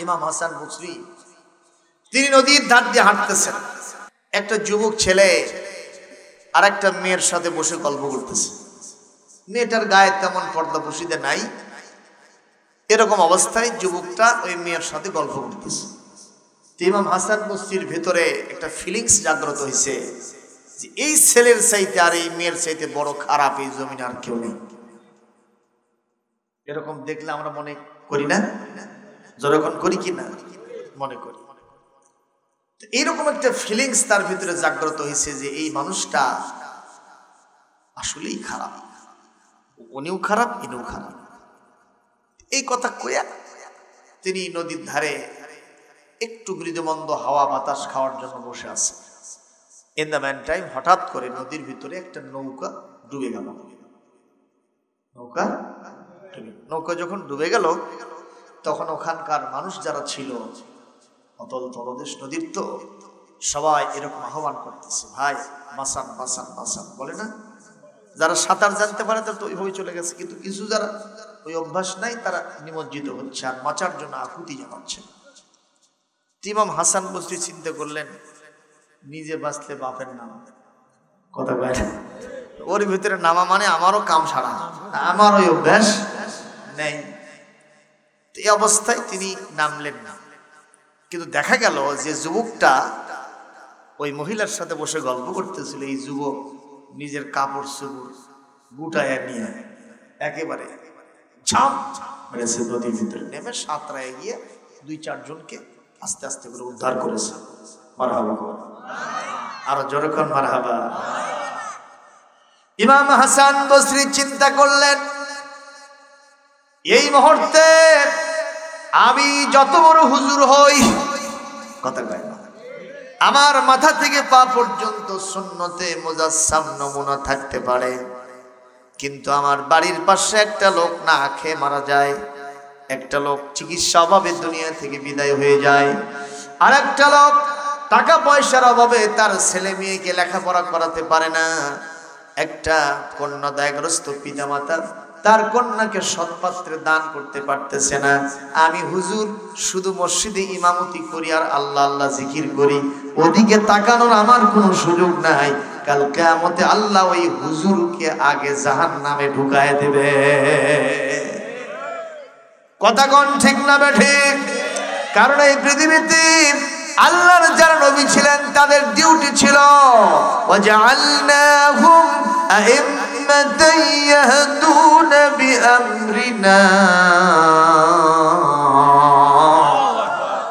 ইমাম হাসান বসরি তিনি নদীর ধার দিয়ে হাঁটতেছেন। একটা যুবক ছেলে আর একটা মেয়ের সাথে বসে গল্প করতেছে। মেয়েটার গায়ে তেমন পর্দা পুশিদা নাই, এরকম অবস্থায় যুবকটা ওই মেয়ের সাথে গল্প করতেছে। ইমাম হাসান বসরির ভেতরে একটা ফিলিংস জাগ্রত হয়েছে যে এই ছেলের চাইতে আর এই মেয়ের চাইতে বড় খারাপ এই জমিনে আর কেউ নেই। এরকম দেখলে আমরা মনে করি না? যখন করি কি না মনে করি। এইরকম একটা ফিলিংস তার ভিতরে জাগ্রত হয়েছে যে এই মানুষটা আসলেই খারাপ, উনিও খারাপ ইনিও খারাপ। এই কথা কইয়া তিনি নদীর ধারে একটু মৃদুমন্দ হাওয়া বাতাস খাওয়ার জন্য বসে আছে। ইন দ্য ম্যান টাইম হঠাৎ করে নদীর ভিতরে একটা নৌকা ডুবে গেল। নৌকা যখন ডুবে গেল তখন ওখানকার মানুষ যারা ছিল, অতল তলদেশ নদীর তো, সবাই এরকম আহ্বান করতেছে, ভাই বাঁচান বাঁচান বাঁচান, বলে না? যারা সাঁতার জানতে পারে তারা তো ওইভাবে চলে গেছে, কিন্তু কিছু যারা ওই অভ্যাস নাই তারা নিমজ্জিত হচ্ছে আর বাঁচার জন্য আকুতি জানাচ্ছে। ইমাম হাসান বসরি চিন্তা করলেন, নিজে বাঁচলে বাপের নাম, কথা বলে ওর ভিতরে নামা মানে আমারও কাম সারা, আমার ওই অভ্যাস নেই। এই অবস্থায় তিনি নামলেন না। কিন্তু দেখা গেল যে যুবকটা ওই মহিলার সাথে বসে গল্প করতেছিল, এই যুবক নিজের কাপড় চোপড় গুটায় নিয়ে একেবারে ঝাঁপ মেরেছে নদীর ভিতরে নেমে সাঁতরায় গিয়ে 2-4 জনকে আস্তে আস্তে করে উদ্ধার করেছে। মারহাবা, আরো জোরে কোন মারহাবা। ইমাম হাসান বসরি চিন্তা করলেন, এই মুহূর্তে আমি যত বড় হুজুর হই, কথা কয় না, আমার মাথা থেকে পা পর্যন্ত সুন্নতে মুজাসসাম নমুনা থাকতে পারে, কিন্তু আমার বাড়ির পাশে একটা লোক না খেয়ে মারা যায়, একটা লোক চিকিৎসা অভাবে দুনিয়া থেকে বিদায় হয়ে যায়, আর একটা লোক টাকা পয়সার অভাবে তার ছেলে মেয়েকে লেখাপড়া করাতে পারে না, একটা কন্যাদায়গ্রস্ত পিতামাতা তার কন্যাকে সৎপাত্রে দান করতে পারতেছে না। আমি হুজুর শুধু মসজিদে ইমামতি করি আর আল্লাহ আল্লাহ জিকির করি, ওদিকে তাকানোর আমার কোনো সুযোগ নাই। কাল কিয়ামতে আল্লাহ ওই হুজুরকে আগে জাহান্নামে ঢুকায় দেবে। কথা কোন ঠিক না বেঠিক? কারণ এই পৃথিবীতে আল্লাহর যারা নবী ছিলেন তাদের ডিউটি ছিল ওয়াজআলনাহুম আইম্মাতান ইয়াহদুনা বিআমরিনা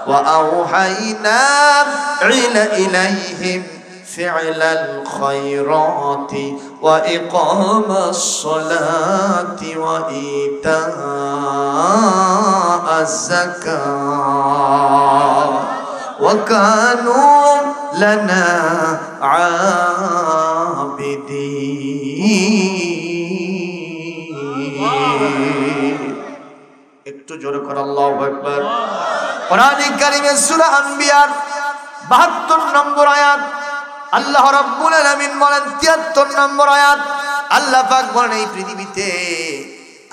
ওয়া আওহাইনা ইলাইহিম ফি'লাল খায়রাতি ওয়া ইকামাস সালাতি ওয়া ইতাআজ যাকাত وكانوا لنا عابدين। একটু জোরে করে আল্লাহু আকবার। কোরআনে কারীমের সূরা আম্বিয়ার 72 নম্বর আয়াত আল্লাহ রাব্বুল আলামিন বলেন, 73 নম্বর আয়াত আল্লাহ পাক বলেন, এই পৃথিবীতে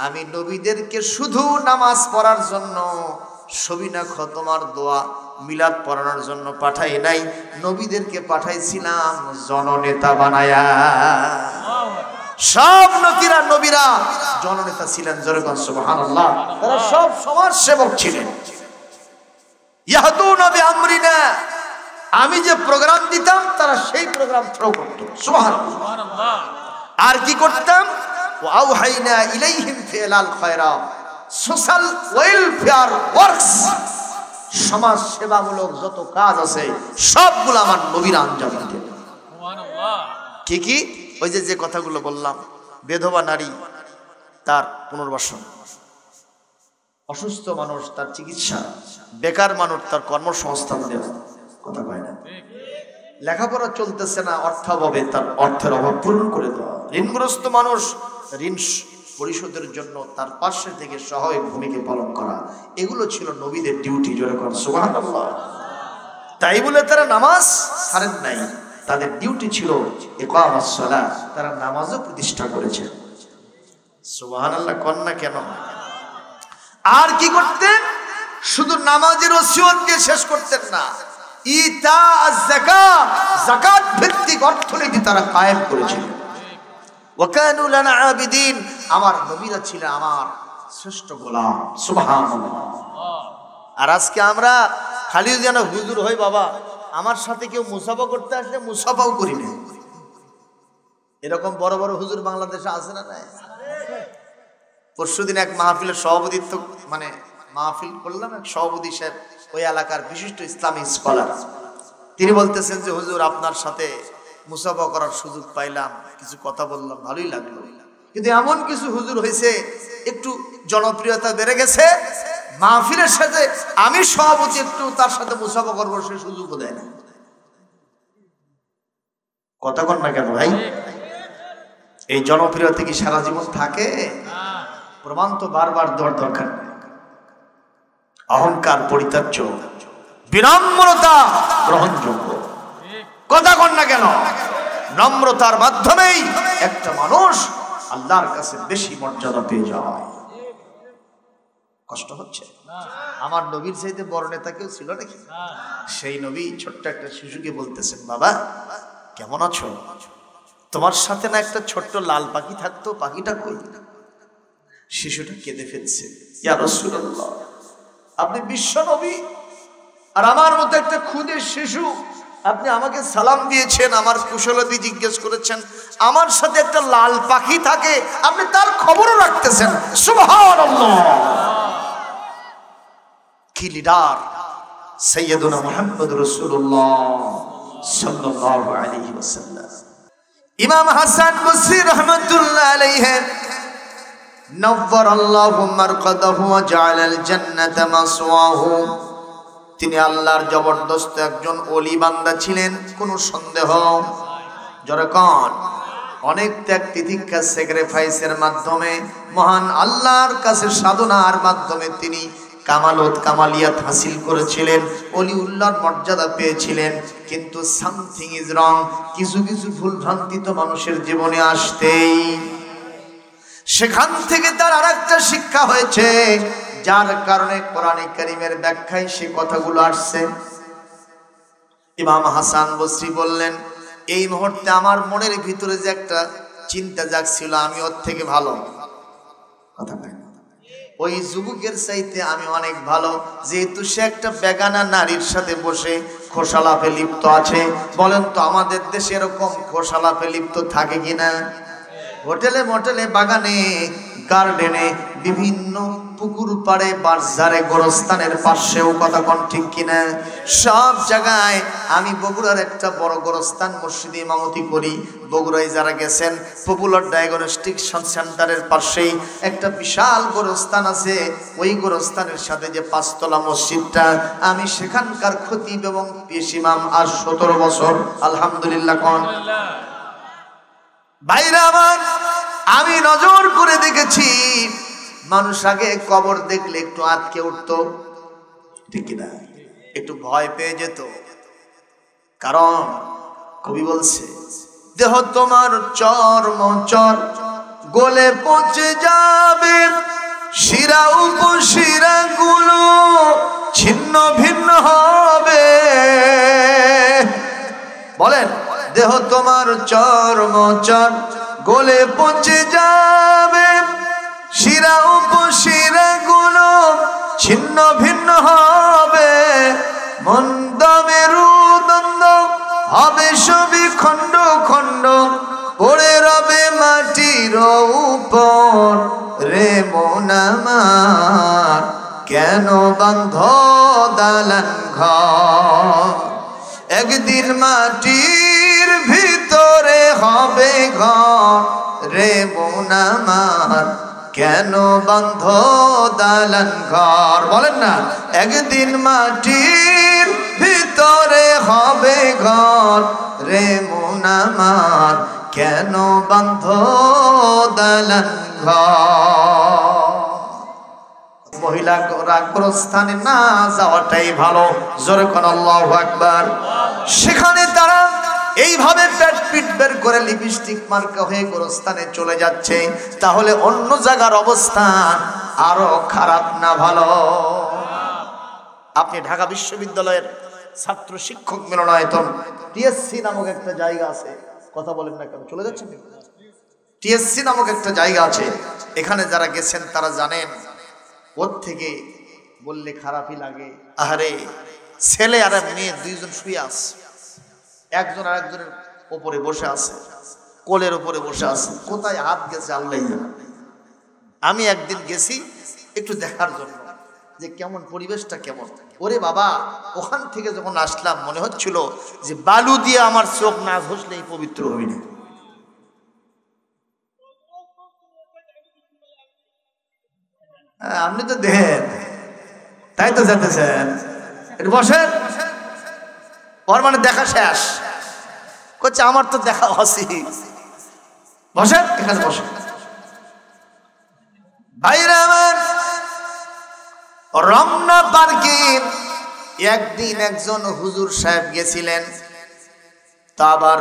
আমি নবীদেরকে শুধু নামাজ পড়ার জন্য, সবিনা খতমার দোয়া মিলাদ পড়ানোর জন্য পাঠাই নাই, নবীদেরকে পাঠাইছিলাম জননেতা বানায়া। সব নবীরা জননেতা ছিলেন, জোরে বলেন সুবহানাল্লাহ। তারা সব সমাজ সেবক ছিলেন। ইয়াহদুনা বিআমরিনা, আমি যে প্রোগ্রাম দিতাম তারা সেই প্রোগ্রাম থ্রো করত। সুবহানাল্লাহ। আর কি করতাম? ওয়া আওহাইনা ইলাইহিম ফি'লাল খায়রাত, সোশ্যাল ওয়েলফেয়ার ওয়ার্কস, সমাজ সেবামূলক যত কাজ আছে সবগুলো আমার নবীরা আঞ্জাম দিতেন। সুবহানাল্লাহ। কি কি? ওই যে কথাগুলো বললাম, বিধবা নারী তার পুনর্বাসন, অসুস্থ মানুষ তার চিকিৎসা, বেকার মানুষ তার কর্মসংস্থান দেওয়া, কথা কয় না? লেখাপড়া চলতেছে না অর্থাভাবে তার অর্থের অভাব পূরণ করে দেওয়া, ঋণগ্রস্ত মানুষ ঋণ পরিশোধের জন্য তার পাশে থেকে সহায়ক ভূমিকা পালন করা, এগুলো ছিল নবীদের ডিউটি। জোরে করেন সুবহানাল্লাহ। তাই বলে তারা নামাজ ছাড়েন নাই, তাদের ডিউটি ছিল ইকামাস সালাত, তারা নামাজও প্রতিষ্ঠা করেছে। সুবহানাল্লাহ কন্যা কেন? আর কি করতেন? শুধু নামাজের ওসিয়ত দিয়ে শেষ করতেন না, ইতা যাকাত, যাকাত ভিত্তিক অর্থনীতি তারা কায়েম করেছিল। ওয়া কানু লানা আবিদিন, আমার নবীরা ছিলেন আমার শ্রেষ্ঠ গোলাম। সুবহানাল্লাহ। আর আজকে আমরা খালি যেন হুজুর হই বাবা, আমার সাথে কেউ মুসাফা করতে আসলে মুসাফাও করি না। এরকম বড় বড় হুজুর বাংলাদেশে আছে না? নাই? পরশুদিন এক মাহফিলের সভাপতিত্ব মানে মাহফিল করলাম, এক সভাপতি সাহেব ওই এলাকার বিশিষ্ট ইসলামিক স্কলার, তিনি বলতেছেন যে হুজুর আপনার সাথে মুসাফা করার সুযোগ পাইলাম, কিছু কথা বললাম, ভালোই লাগলো, কিন্তু এমন কিছু হুজুর হয়েছে একটু জনপ্রিয়তা বেড়ে গেছে, মাহফিলের সাথে আমি সভাপতি একটু তার সাথে মুসাফা করবো সে সুযোগও দেয় না। কথা কন না কেন ভাই? এই জনপ্রিয়তা কি সারা জীবন থাকে? প্রমাণ তো বারবার দেওয়ার দরকার নেই। অহংকার পরিত্যাজ্য, বিনম্রতা গ্রহণযোগ্য। কথা কন না কেন? নম্রতার মাধ্যমেই একটা মানুষ আল্লাহর কাছে বেশি মর্যাদা পেয়ে যায়। কষ্ট হচ্ছে? আমার নবীর চাইতে বড় নেতা কেউ ছিল নাকি? সেই নবী ছোট্ট একটা শিশুকে বলতেছেন, বাবা কেমন আছো? তোমার সাথে না একটা ছোট্ট লাল পাখি থাকতো, পাখিটা কই? শিশুটা কেঁদে ফেলছে। ইয়া রাসূলুল্লাহ, আপনি বিশ্ব নবী আর আমার মতো একটা ক্ষুদে শিশু, আপনি আমাকে সালাম দিয়েছেন, আমার কুশলাদি জিজ্ঞেস করেছেন, আমার সাথে একটা লাল পাখি থাকে, আপনি তার খবরও রাখতেছেন। সুবহানাল্লাহ। কি লিডার সাইয়্যিদুনা মুহাম্মদুর রাসূলুল্লাহ সাল্লাল্লাহু আলাইহি ওয়াসাল্লাম। ইমাম হাসান বসরি রাহমাতুল্লাহ আলাইহি নওয়ারাল্লাহু মারকাদাহু ওয়া জাআলাল জান্নাতা মাসওয়াহু, তিনি আল্লাহর জবরদস্ত একজন ওলি বান্দা ছিলেন, কোনো সন্দেহ যখন অনেক ত্যাগ তিতিক্ষা স্যাক্রিফাইসের মাধ্যমে মহান আল্লাহর কাছে সাধনার মাধ্যমে তিনি কামালত কামালিয়াত হাসিল করেছিলেন, ওলিউল্লাহর মর্যাদা পেয়েছিলেন। কিন্তু সামথিং ইজ রং, কিছু কিছু ভুল ভ্রান্তি তো মানুষের জীবনে আসতেই, সেখান থেকে তার আরেকটা শিক্ষা হয়েছে, যার কারণে কোরআনে কারীমের ব্যাখ্যায় সে কথাগুলো আসছে। ইমাম হাসান বসরি বললেন, এই মুহূর্তে আমার মনের ভিতরে যে একটা চিন্তা জাগছিল, আমি ওর থেকে ভালো, কথা বলেন, ওই যুবকের চাইতে আমি অনেক ভালো, যেহেতু সে একটা বেগানা নারীর সাথে বসে খোশালাপে লিপ্ত আছে। বলেন তো আমাদের দেশে এরকম খোশালাপে লিপ্ত থাকে কিনা? হোটেলে মোটেলে, বাগানে, গার্ডেনে, বিভিন্ন পুকুর পাড়ে, বাজারে, গোরস্থানের পাশেও, কথা কোন ঠিক কিনা? সব জায়গায়। আমি বগুড়ার একটা বড় গোরস্থান মসজিদে ইমামতি করি। বগুড়ায় যারা গেছেন, পপুলার ডায়াগনস্টিক সেন্টারের পাশেই একটা বিশাল গোরস্থান আছে। ওই গোরস্থানের সাথে যে 5 তলা মসজিদটা, আমি সেখানকার খতিব এবং পেশ ইমাম আজ 17 বছর। আলহামদুলিল্লাহ কোন ভাইরা আমার, আমি নজর করে দেখেছি মানুষ আগে কবর দেখলে একটু আটকে উঠতো, ঠিক কিনা? একটু ভয় পেয়ে যেত, কারণ কবি বলছে, দেহ তোমার চর্মচর গলে পচে যাবে, শিরা উপশিরা গুলো ছিন্ন ভিন্ন হবে। বলেন, দেহ তোমার চর্মচর গলে পচে যাবে, শিরা উপশিরা গুলো ছিন্ন ভিন্ন হবে, মন্দ মেরুদণ্ড হবে সবই খণ্ড খণ্ড, পড়ে রবে মাটির উপর। রে মন আমার কেন বাঁধ দালান ঘর, একদিন মাটির ভিতরে হবে ঘর। রে মন আমার কেন বাঁধ দালান ঘর। বলেন না, একদিন মাটির ভিতরে হবে ঘর। রে মন আমার কেন বাঁধ দালান ঘর। মহিলা গোরস্থানে না যাওয়াটাই ভালো। জোরে কোন আল্লাহু আকবার। সেখানে তারা এইভাবে পেট পিট বের করে লিপস্টিক মার্কা হয়ে গোরস্থানে চলে যাচ্ছে, তাহলে অন্য জায়গার অবস্থান আরো খারাপ না ভালো? আপনি ঢাকা বিশ্ববিদ্যালয়ের ছাত্র শিক্ষক মিলনায়তন টিএসসি নামক একটা জায়গা আছে, কথা বলেন না কেন, চলে যাচ্ছেন? টিএসসি নামক একটা জায়গা আছে, এখানে যারা গেছেন তারা জানেন। ওর থেকে বললে খারাপই লাগে। আহারে, ছেলে আর মেয়ে দুইজন শুয়ে আছে, একজন আর একজনের উপরে বসে আছে, কোলের উপরে বসে আছে, কোথায় হাত গেছে আল্লাহ জানে। আমি একদিন গেছি একটু দেখার জন্য যে কেমন পরিবেশটা কেমন। ওরে বাবা, ওখান থেকে যখন আসলাম মনে হচ্ছিল যে বালু দিয়ে আমার চোখ না ঘষলেই পবিত্র হবি না। আপনি তো দেন, তাই তো যেতেছেন, একটু বসেন। ওর মানে দেখা শেষ করছে, আমার তো দেখা হসি। বসেন, এখানে বসেন। ভাইরা আমার, রমনা পার্কে একদিন একজন হুজুর সাহেব গেছিলেন। তা আবার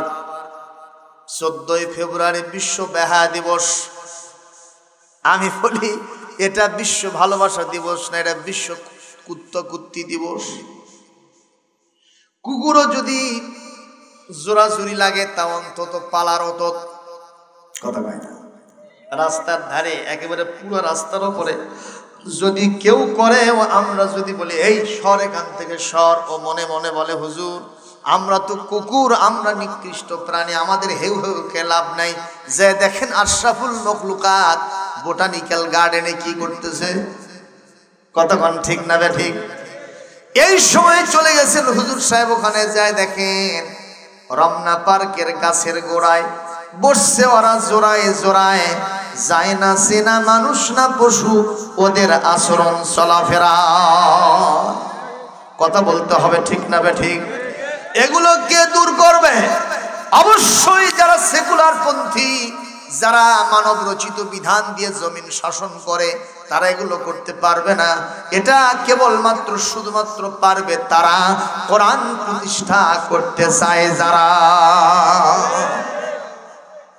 14ই ফেব্রুয়ারি বিশ্ব বেহায়া দিবস। আমি বলি এটা বিশ্ব ভালোবাসা দিবস না, এটা বিশ্ব কুত্তি দিবস। কুকুরও যদি জোরাজুরি লাগে তা অন্তত পালার অত কথা কয় না। রাস্তার ধারে একেবারে পুরো রাস্তার উপরে যদি কেউ করে, আমরা যদি বলি এই সর এখান থেকে সর, ও মনে মনে বলে হুজুর আমরা তো কুকুর, আমরা নিকৃষ্ট প্রাণী, আমাদের হেউ হেউ কে লাভ নাই। যে দেখেন আশরাফুল মখলুকাত বোটানিক্যাল গার্ডেনে কি করতেছে, কতক্ষণ ঠিক না বে ঠিক। এই সময় চলে গেছেন হুজুর সাহেব, ওখানে যায় দেখেন রমনা পার্কের গাছের গোড়ায় বসছে ওরা জোড়ায় জোড়ায়, যায় না চেনা মানুষ না পশু, ওদের আচরণ চলাফেরা, কথা বলতে হবে ঠিক না বে ঠিক। এগুলো কে দূর করবে? অবশ্যই যারা সেকুলার পন্থী, যারা মানব রচিত বিধান দিয়ে জমিন শাসন করে, তারা এগুলো করতে পারবে না। এটা কেবলমাত্র শুধুমাত্র পারবে তারা কোরআন প্রতিষ্ঠা করতে চায় যারা,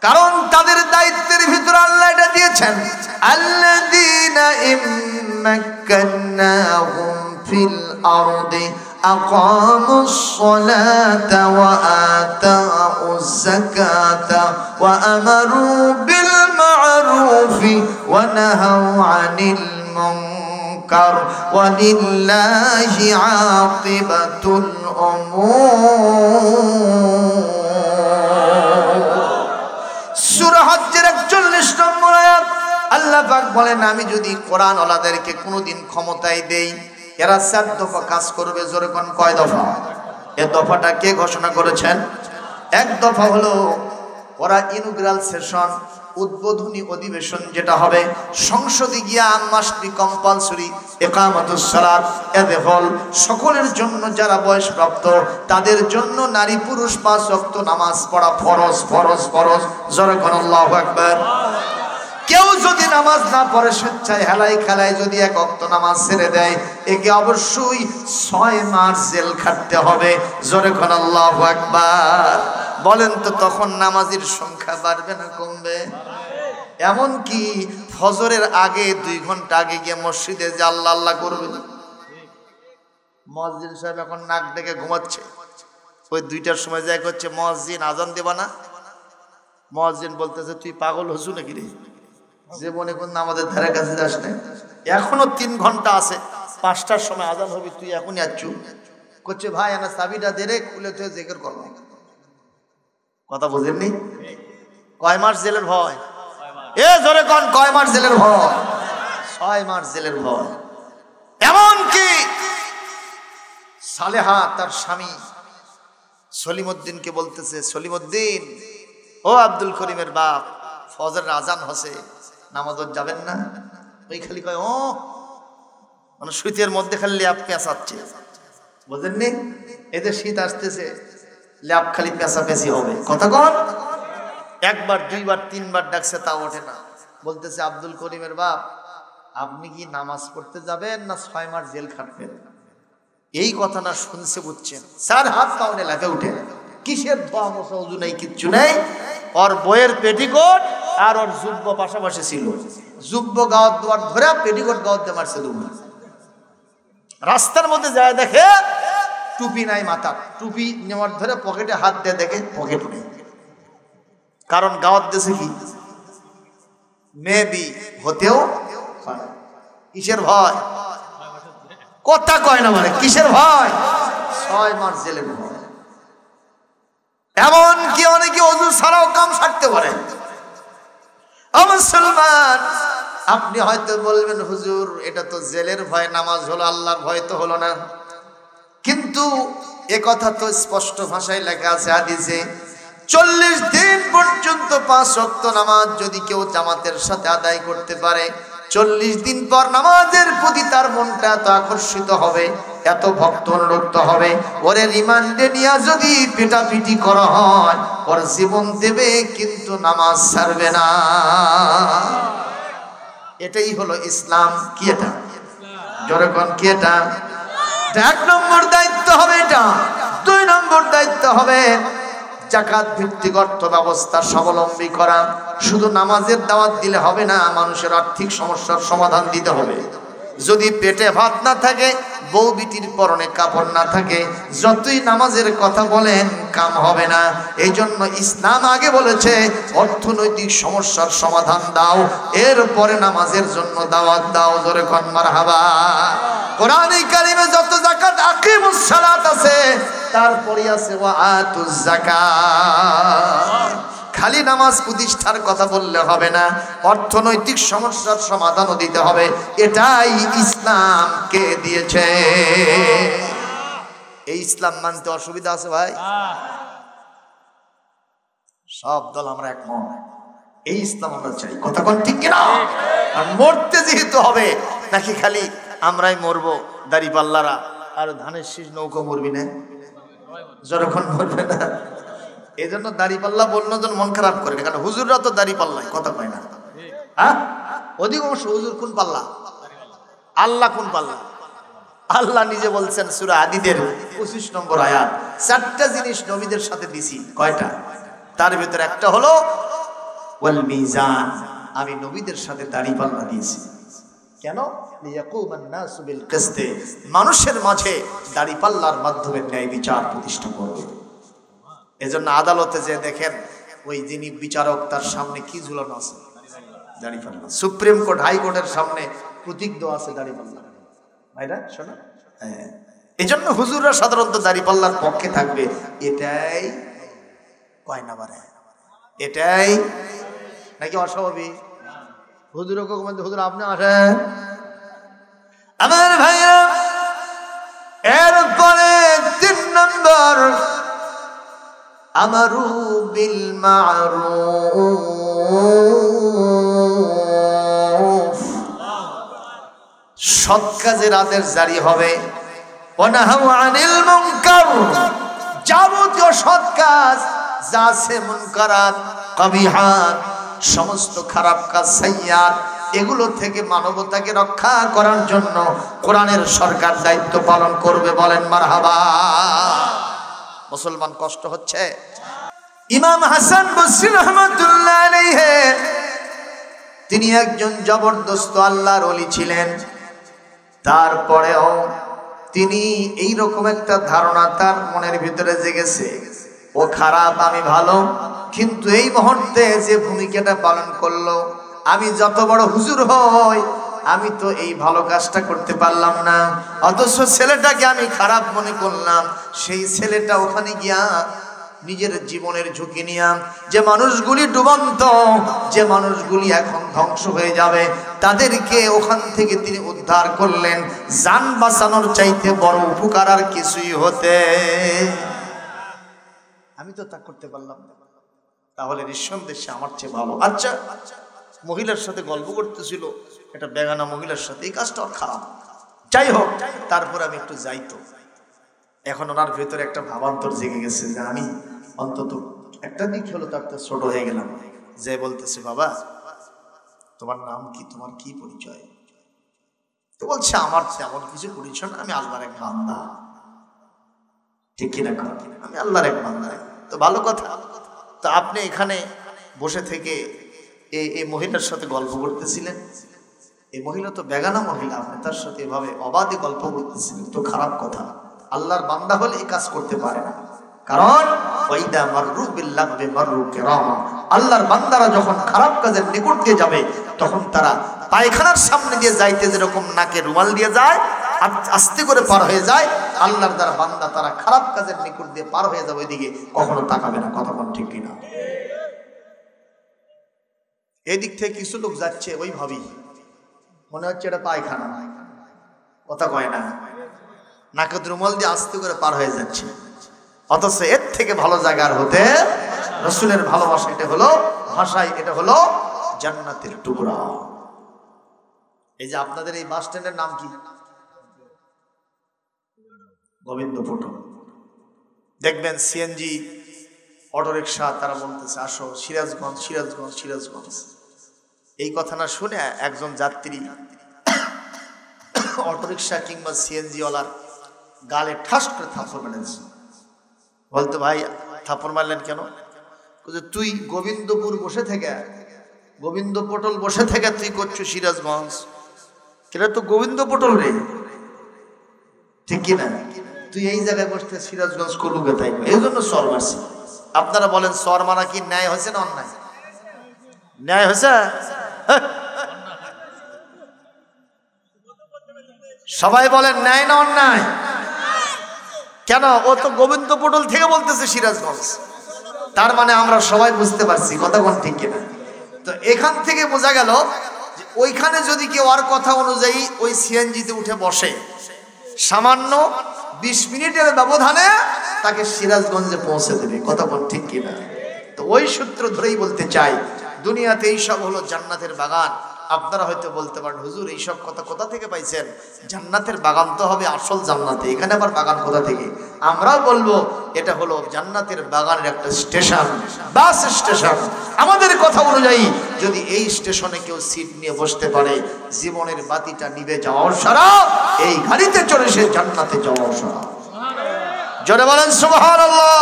কারণ তাদের দায়িত্বের ভিতরে আল্লাহ এটা দিয়েছেন, আল্লাযীনা ইম্মাক্কান্নাহুম ফিল আরদি আকামুস সালাতা ওয়া আতাউজ যাকাতা ওয়া আমারু বিল মা'রুফি ওয়া নাহাউ আনিল মুনকার ওয়া লিল্লাহি আকিবাতুল উমুর। সূরা হজ্জের 41 নম্বর আয়াত আল্লাহ পাক বলেন, আমি যদি কোরআন ওয়ালাদেরকে কোনোদিন ক্ষমতায় দেই, এরা 7 দফা কাজ করবে। জোরে কোন কয় দফা? এই দফাটা কে ঘোষণা করেছেন? এক দফা হলো ওরা ইনগ্রাল সেশন, উদ্বোধনী অধিবেশন যেটা হবে সংসদে গিয়া মাস্ট বি কম্পালসরি ইকামাতুস সালাত, এতে হল সকলের জন্য, যারা বয়সপ্রাপ্ত তাদের জন্য নারী পুরুষ 5 ওয়াক্ত নামাজ পড়া ফরজ ফরজ ফরজ। জোরে কোন আল্লাহু আকবার। কেউ যদি নামাজ না পড়ে, স্বেচ্ছায় হেলাই খেলায় যদি 1 ওয়াক্ত নামাজ ছেড়ে দেয়, একে অবশ্যই 6 মাস জেল খাটতে হবে। জোরে কোন আল্লাহু আকবার। বলেন তো তখন নামাজির সংখ্যা বাড়বে না কমবে? এমনকি ফজরের আগে 2 ঘন্টা আগে গিয়ে মসজিদে যে আল্লাহ আল্লাহ করবে। মুয়াজ্জিন সাহেব এখন নাক ডেকে ঘুমাচ্ছে, ওই 2টার সময় যায় করছে মুয়াজ্জিন আজান দেবা না? মুয়াজ্জিন বলতেছে তুই পাগল হসু নাকি রে, জীবনে কোন নামাজের ধারে কাছে যাস না, এখনো 3 ঘন্টা আছে, 5টার সময় আজান হবে, তুই এখনই আচ্ছু করছে। ভাই আমার চাবিটা দে রে, খুলে তুই জিকির করবো। কথা বুঝেননি? কয় মাস জেলের ভয়? এ জোরে কোন কয় মাস জেলের ভয়? 6 মাস জেলের ভয়। এমনকি সালেহা তার স্বামী সলিমউদ্দিনকে বলতেছে, সলিমউদ্দিন ও আব্দুল করিমের বাপ, ফজরের আজান হচ্ছে, নামাজত যাবেন না? ওই খালি কয় ও, মানে শীতের মধ্যে খালি ল্যাপ পেঁচাচ্ছে, বুঝেননি? এদের শীত আসতেছে, ল্যাপ খালি পেঁচা পেঁচি হবে। কথা কন, 1 বার 2 বার 3 বার ডাকছে, তা ওঠে না। বলতেছে আব্দুল করিমের বাপ, আপনি কি নামাজ পড়তে যাবেন না 6 মাস জেল খাটবেন? এই কথা না শুনছে বুঝছেন, 4 হাত পাউনে লাগে উঠে, কিসের ধোয়া মোছা উজু নাই, কিচ্ছু নাই। ওর বইয়ের পেটিকোট আর ওর জুব্ব পাশাপাশি ছিল, জুব্ব গাওয়ার দুয়ার ধরে পেটিকোট গাওয়াতে মারছে দুবার। রাস্তার মধ্যে যায় দেখে টুপি নাই মাথা, টুপি নেওয়ার ধরে পকেটে হাত দিয়ে দেখে পকেট নেই। কারণ গাওয়ার দেশে কি মেবি হতেও পারে। কিসের ভয়? কথা কয় না, মানে কিসের ভয়? 6 মাস জেলের ভয়। এমন কি অনেকে ওযু ছাড়াও কাম সারতে পারে। মুসলমান, আপনি হয়তো বলবেন হুজুর এটা তো জেলের ভয়, নামাজ হলো, আল্লাহর ভয় তো হলো না। কিন্তু এ কথা তো স্পষ্ট ভাষায় লেখা আছে হাদিসে, 40 দিন পর্যন্ত 5 ওয়াক্ত নামাজ যদি কেউ জামাতের সাথে আদায় করতে পারে, 40 দিন পর নামাজের প্রতি তার মনটা এত আকর্ষিত হবে, এত ভক্ত অনুরক্ত হবে, ওরে রিমান্ডে নিয়ে যদি পিটাপিটি করা হয় ওর জীবন দেবে কিন্তু নামাজ ছাড়বে না। এটাই হলো ইসলাম। কি এটা? জোরে কোন কি এটা? 1 নম্বর দায়িত্ব হবে এটা। 2 নম্বর দায়িত্ব হবে যাকাত ভিত্তিক অর্থ ব্যবস্থা স্বাবলম্বী করা। শুধু নামাজের দাওয়াত দিলে হবে না, মানুষের আর্থিক সমস্যার সমাধান দিতে হবে। যদি পেটে ভাত না থাকে, বউ বিটির পরনে কাপড় না থাকে, যতই নামাজের কথা বলেন কাম হবে না। এই জন্য ইসলাম আগে বলেছে অর্থনৈতিক সমস্যার সমাধান দাও, এরপরে নামাজের জন্য দাওয়াত দাও। জোরে কোন মারহাবা। কোরআনে কারিমে যত যাকাত আকিমুস সালাত আছে তারপরে আছে ওয়া আতুজ যাকাত। খালি নামাজ প্রতিষ্ঠার কথা বললে হবে না, অর্থনৈতিক সমস্যার সমাধানও দিতে হবে। এটাই ইসলামকে দিয়েছে। এই ইসলাম মানতে অসুবিধা আছে ভাই? সব দল আমরা একমত, এই ইসলাম আমরা চাই। কথা কোন ঠিক কিনা? আর মরতে যেহেতু হবে, নাকি খালি আমরাই মরবো দাড়িপাল্লারা, আর ধানের শীষ নৌকো মরবি না, যখন মরবে না। এই জন্য দাড়িপাল্লা বললো যেন মন খারাপ করে, কারণ হুজুররা তো দাড়িপাল্লাই কথা কয় না। হ্যাঁ, অধিকাংশ হুজুর কোন পাল্লা? আল্লাহ কোন পাল্লা? আল্লাহ নিজে বলছেন সূরা হাদীদের 25 নম্বর আয়াত, 4টা জিনিস নবীদের সাথে দিছি। কয়টা? তার ভিতরে একটা হলো ওয়াল মিজান, আমি নবীদের সাথে দাড়িপাল্লা দিয়েছি। কেন? লিয়াকুমান নাসু বিল কিসতে, মানুষের মাঝে দাড়িপাল্লার মাধ্যমে ন্যায় বিচার প্রতিষ্ঠা করবে। এজন্য আদালতে যে দেখেন ওই যিনি বিচারক তার সামনে কি ঝুলানো আছে? দাড়িপাল্লা। সুপ্রিম কোর্ট, হাইকোর্টের সামনে প্রতীক দেওয়া আছে দাড়িপাল্লা। ভাইরা শোনা, হ্যাঁ, এই জন্য হুজুররা সাধারণত দাড়িপাল্লার পক্ষে থাকবে। এটাই কয় না বারে, এটাই নাকি অস্বাভাবিক? হুজুরও কখন হুজুর আপনি আসেন, আমার ভাইরা। এরপরে 3 নম্বর, আমারু বিল মারুফ, সৎ কাজের আদেশ জারি হবে। ওয়ানাহু আনিল মুনকার, যাবতীয় সৎ কাজ যা আছে, মুনকারাত, কবিহাত, সমস্ত খারাপ কাজ, সাইয়্যাত, এগুলো থেকে মানবতাকে রক্ষা করার জন্য কোরআনের সরকার দায়িত্ব পালন করবে। বলেন মারহাবা। মুসলমান কষ্ট হচ্ছে। ইমাম হাসান বসরি রাহমাতুল্লাহ আলাইহি, তিনি একজন জবরদস্ত আল্লাহর ওলি ছিলেন। তারপরেও তিনি এই রকম একটা ধারণা তার মনের ভিতরে জেগেছে, ও খারাপ আমি ভালো। কিন্তু এই মুহূর্তে যে ভূমিকাটা পালন করলো, আমি যত বড় হুজুর হই আমি তো এই ভালো কাজটা করতে পারলাম না, অথচ ছেলেটাকে আমি খারাপ মনে করলাম। সেই ছেলেটা ওখানে গিয়া নিজের জীবনের ঝুঁকি নিয়া, যে মানুষগুলি ডুবন্ত, যে মানুষগুলি এখন ধ্বংস হয়ে যাবে, তাদেরকে ওখান থেকে তিনি উদ্ধার করলেন। জান বাঁচানোর চাইতে বড় উপকার আর কিছুই হতে, আমি তো তা করতে পারলাম না, তাহলে নিঃসন্দেহে আমার চেয়ে ভালো। আচ্ছা, মহিলার সাথে গল্প করতেছিল, একটা বেগানা মহিলার সাথে, এই কাজটা খারাপ, যাই হোক, তারপর আমি একটু যাইতো। এখন ওনার ভেতরে একটা ভাবান্তর জেগে গেছে যে আমি অন্তত একটা দিক হলো তার তো ছোট হয়ে গেলাম। যে বলতেছে, বাবা তোমার নাম কি, তোমার কি পরিচয়? তো বলছে, আমার তেমন কিছু পরিচয় না, আমি আল্লাহর এক বান্দা। ঠিক কিনা? আমি আল্লাহর এক বান্দা। তো ভালো কথা। তো আপনি এখানে বসে থেকে এই মহিলার সাথে গল্প করতেছিলেন, এই মহিলা তো বেগানা মহিলা, আপনি তার সাথে এভাবে অবাধে গল্প করতেছেন, তো খারাপ কথা। আল্লাহর বান্দা হলে এই কাজ করতে পারে না, কারণ ওয়াইদা মাররু বিল্লাহি মাররু কিরামা। আল্লাহর বান্দারা যখন খারাপ কাজের নিকট দিয়ে যাবে তখন তারা পায়খানার সামনে দিয়ে যাইতে যেরকম নাকে রুমাল দিয়ে যায়, আস্তে করে পার হয়ে যায়, আল্লাহর দ্বারা বান্দা তারা খারাপ কাজের নিকট দিয়ে পার হয়ে যাবে, ওইদিকে কখনো তাকাবে না। কথা বল ঠিক কিনা? এদিক থেকে কিছু লোক যাচ্ছে ওইভাবেই, মনে হচ্ছে এটা পায়খানা, কথা কয় না, নাকে রুমাল দিয়ে আস্তে করে পার হয়ে যাচ্ছে, অথচ এর থেকে ভালো জায়গার হতে রাসূলের ভালোবাসা, এটা হলো ভাষায়, এটা হলো জান্নাতের টুকরা। এই যে আপনাদের এই বাস স্ট্যান্ডের নাম কি? গোবিন্দ পটল। দেখবেন সিএনজি অটোরিকশা তারা বলতেছে আসো সিরাজগঞ্জ, সিরাজগঞ্জ, সিরাজগঞ্জ। এই কথা না শুনে একজন যাত্রী অটোরিকশা কিংবা সিএনজি ওয়ালার গালে ঠাস করে থাপ্পড় মেরেছে। বলতো ভাই থাপ্পড় মারলেন কেন? তুই গোবিন্দপুর বসে থেকে, গোবিন্দ পটল বসে থেকে তুই করছো সিরাজগঞ্জ, এটা তো গোবিন্দ পটল রে, ঠিক কিনা? তুই এই জায়গায় বসতে সিরাজগঞ্জ করলুকে, তাই এই জন্য সর মারছি। আপনারা বলেন সর মারা কি ন্যায় হয়েছে না অন্যায়? ন্যায় হয়েছে? সবাই বলেন ন্যায় না অন্যায়? কেন? ও তো গোবিন্দ পটল থেকে বলতেছে সিরাজগঞ্জ, তার মানে আমরা সবাই বুঝতে পারছি, কথা কোন ঠিক কিনা? তো এখান থেকে বোঝা গেল যে ওইখানে যদি কেউ আর কথা অনুযায়ী ওই সিএনজিতে উঠে বসে, সামান্য 20 মিনিটের ব্যবধানে তাকে সিরাজগঞ্জে পৌঁছে দেবে, কথা কোন ঠিক কিনা? তো ওই সূত্র ধরেই বলতে চাই, দুনিয়াতে এইসব হলো জান্নাতের বাগান। আপনারা হয়তো বলতে পারেন হুজুর এইসব কথা কোথা থেকে পাইছেন? জান্নাতের বাগান তো হবে আসল জান্নাতে, এখানে আবার বাগান কোথা থেকে? আমরাও বলবো এটা হলো জান্নাতের বাগানের একটা স্টেশন, বাস স্টেশন। আমাদের কথা অনুযায়ী যদি এই স্টেশনে কেউ সিট নিয়ে বসতে পারে, জীবনের বাতিটা নিভে যাওয়ার সারা, এই গাড়িতে চড়ে সে জান্নাতে যাওয়ার সারা। জোরে বলেন সুবহানাল্লাহ।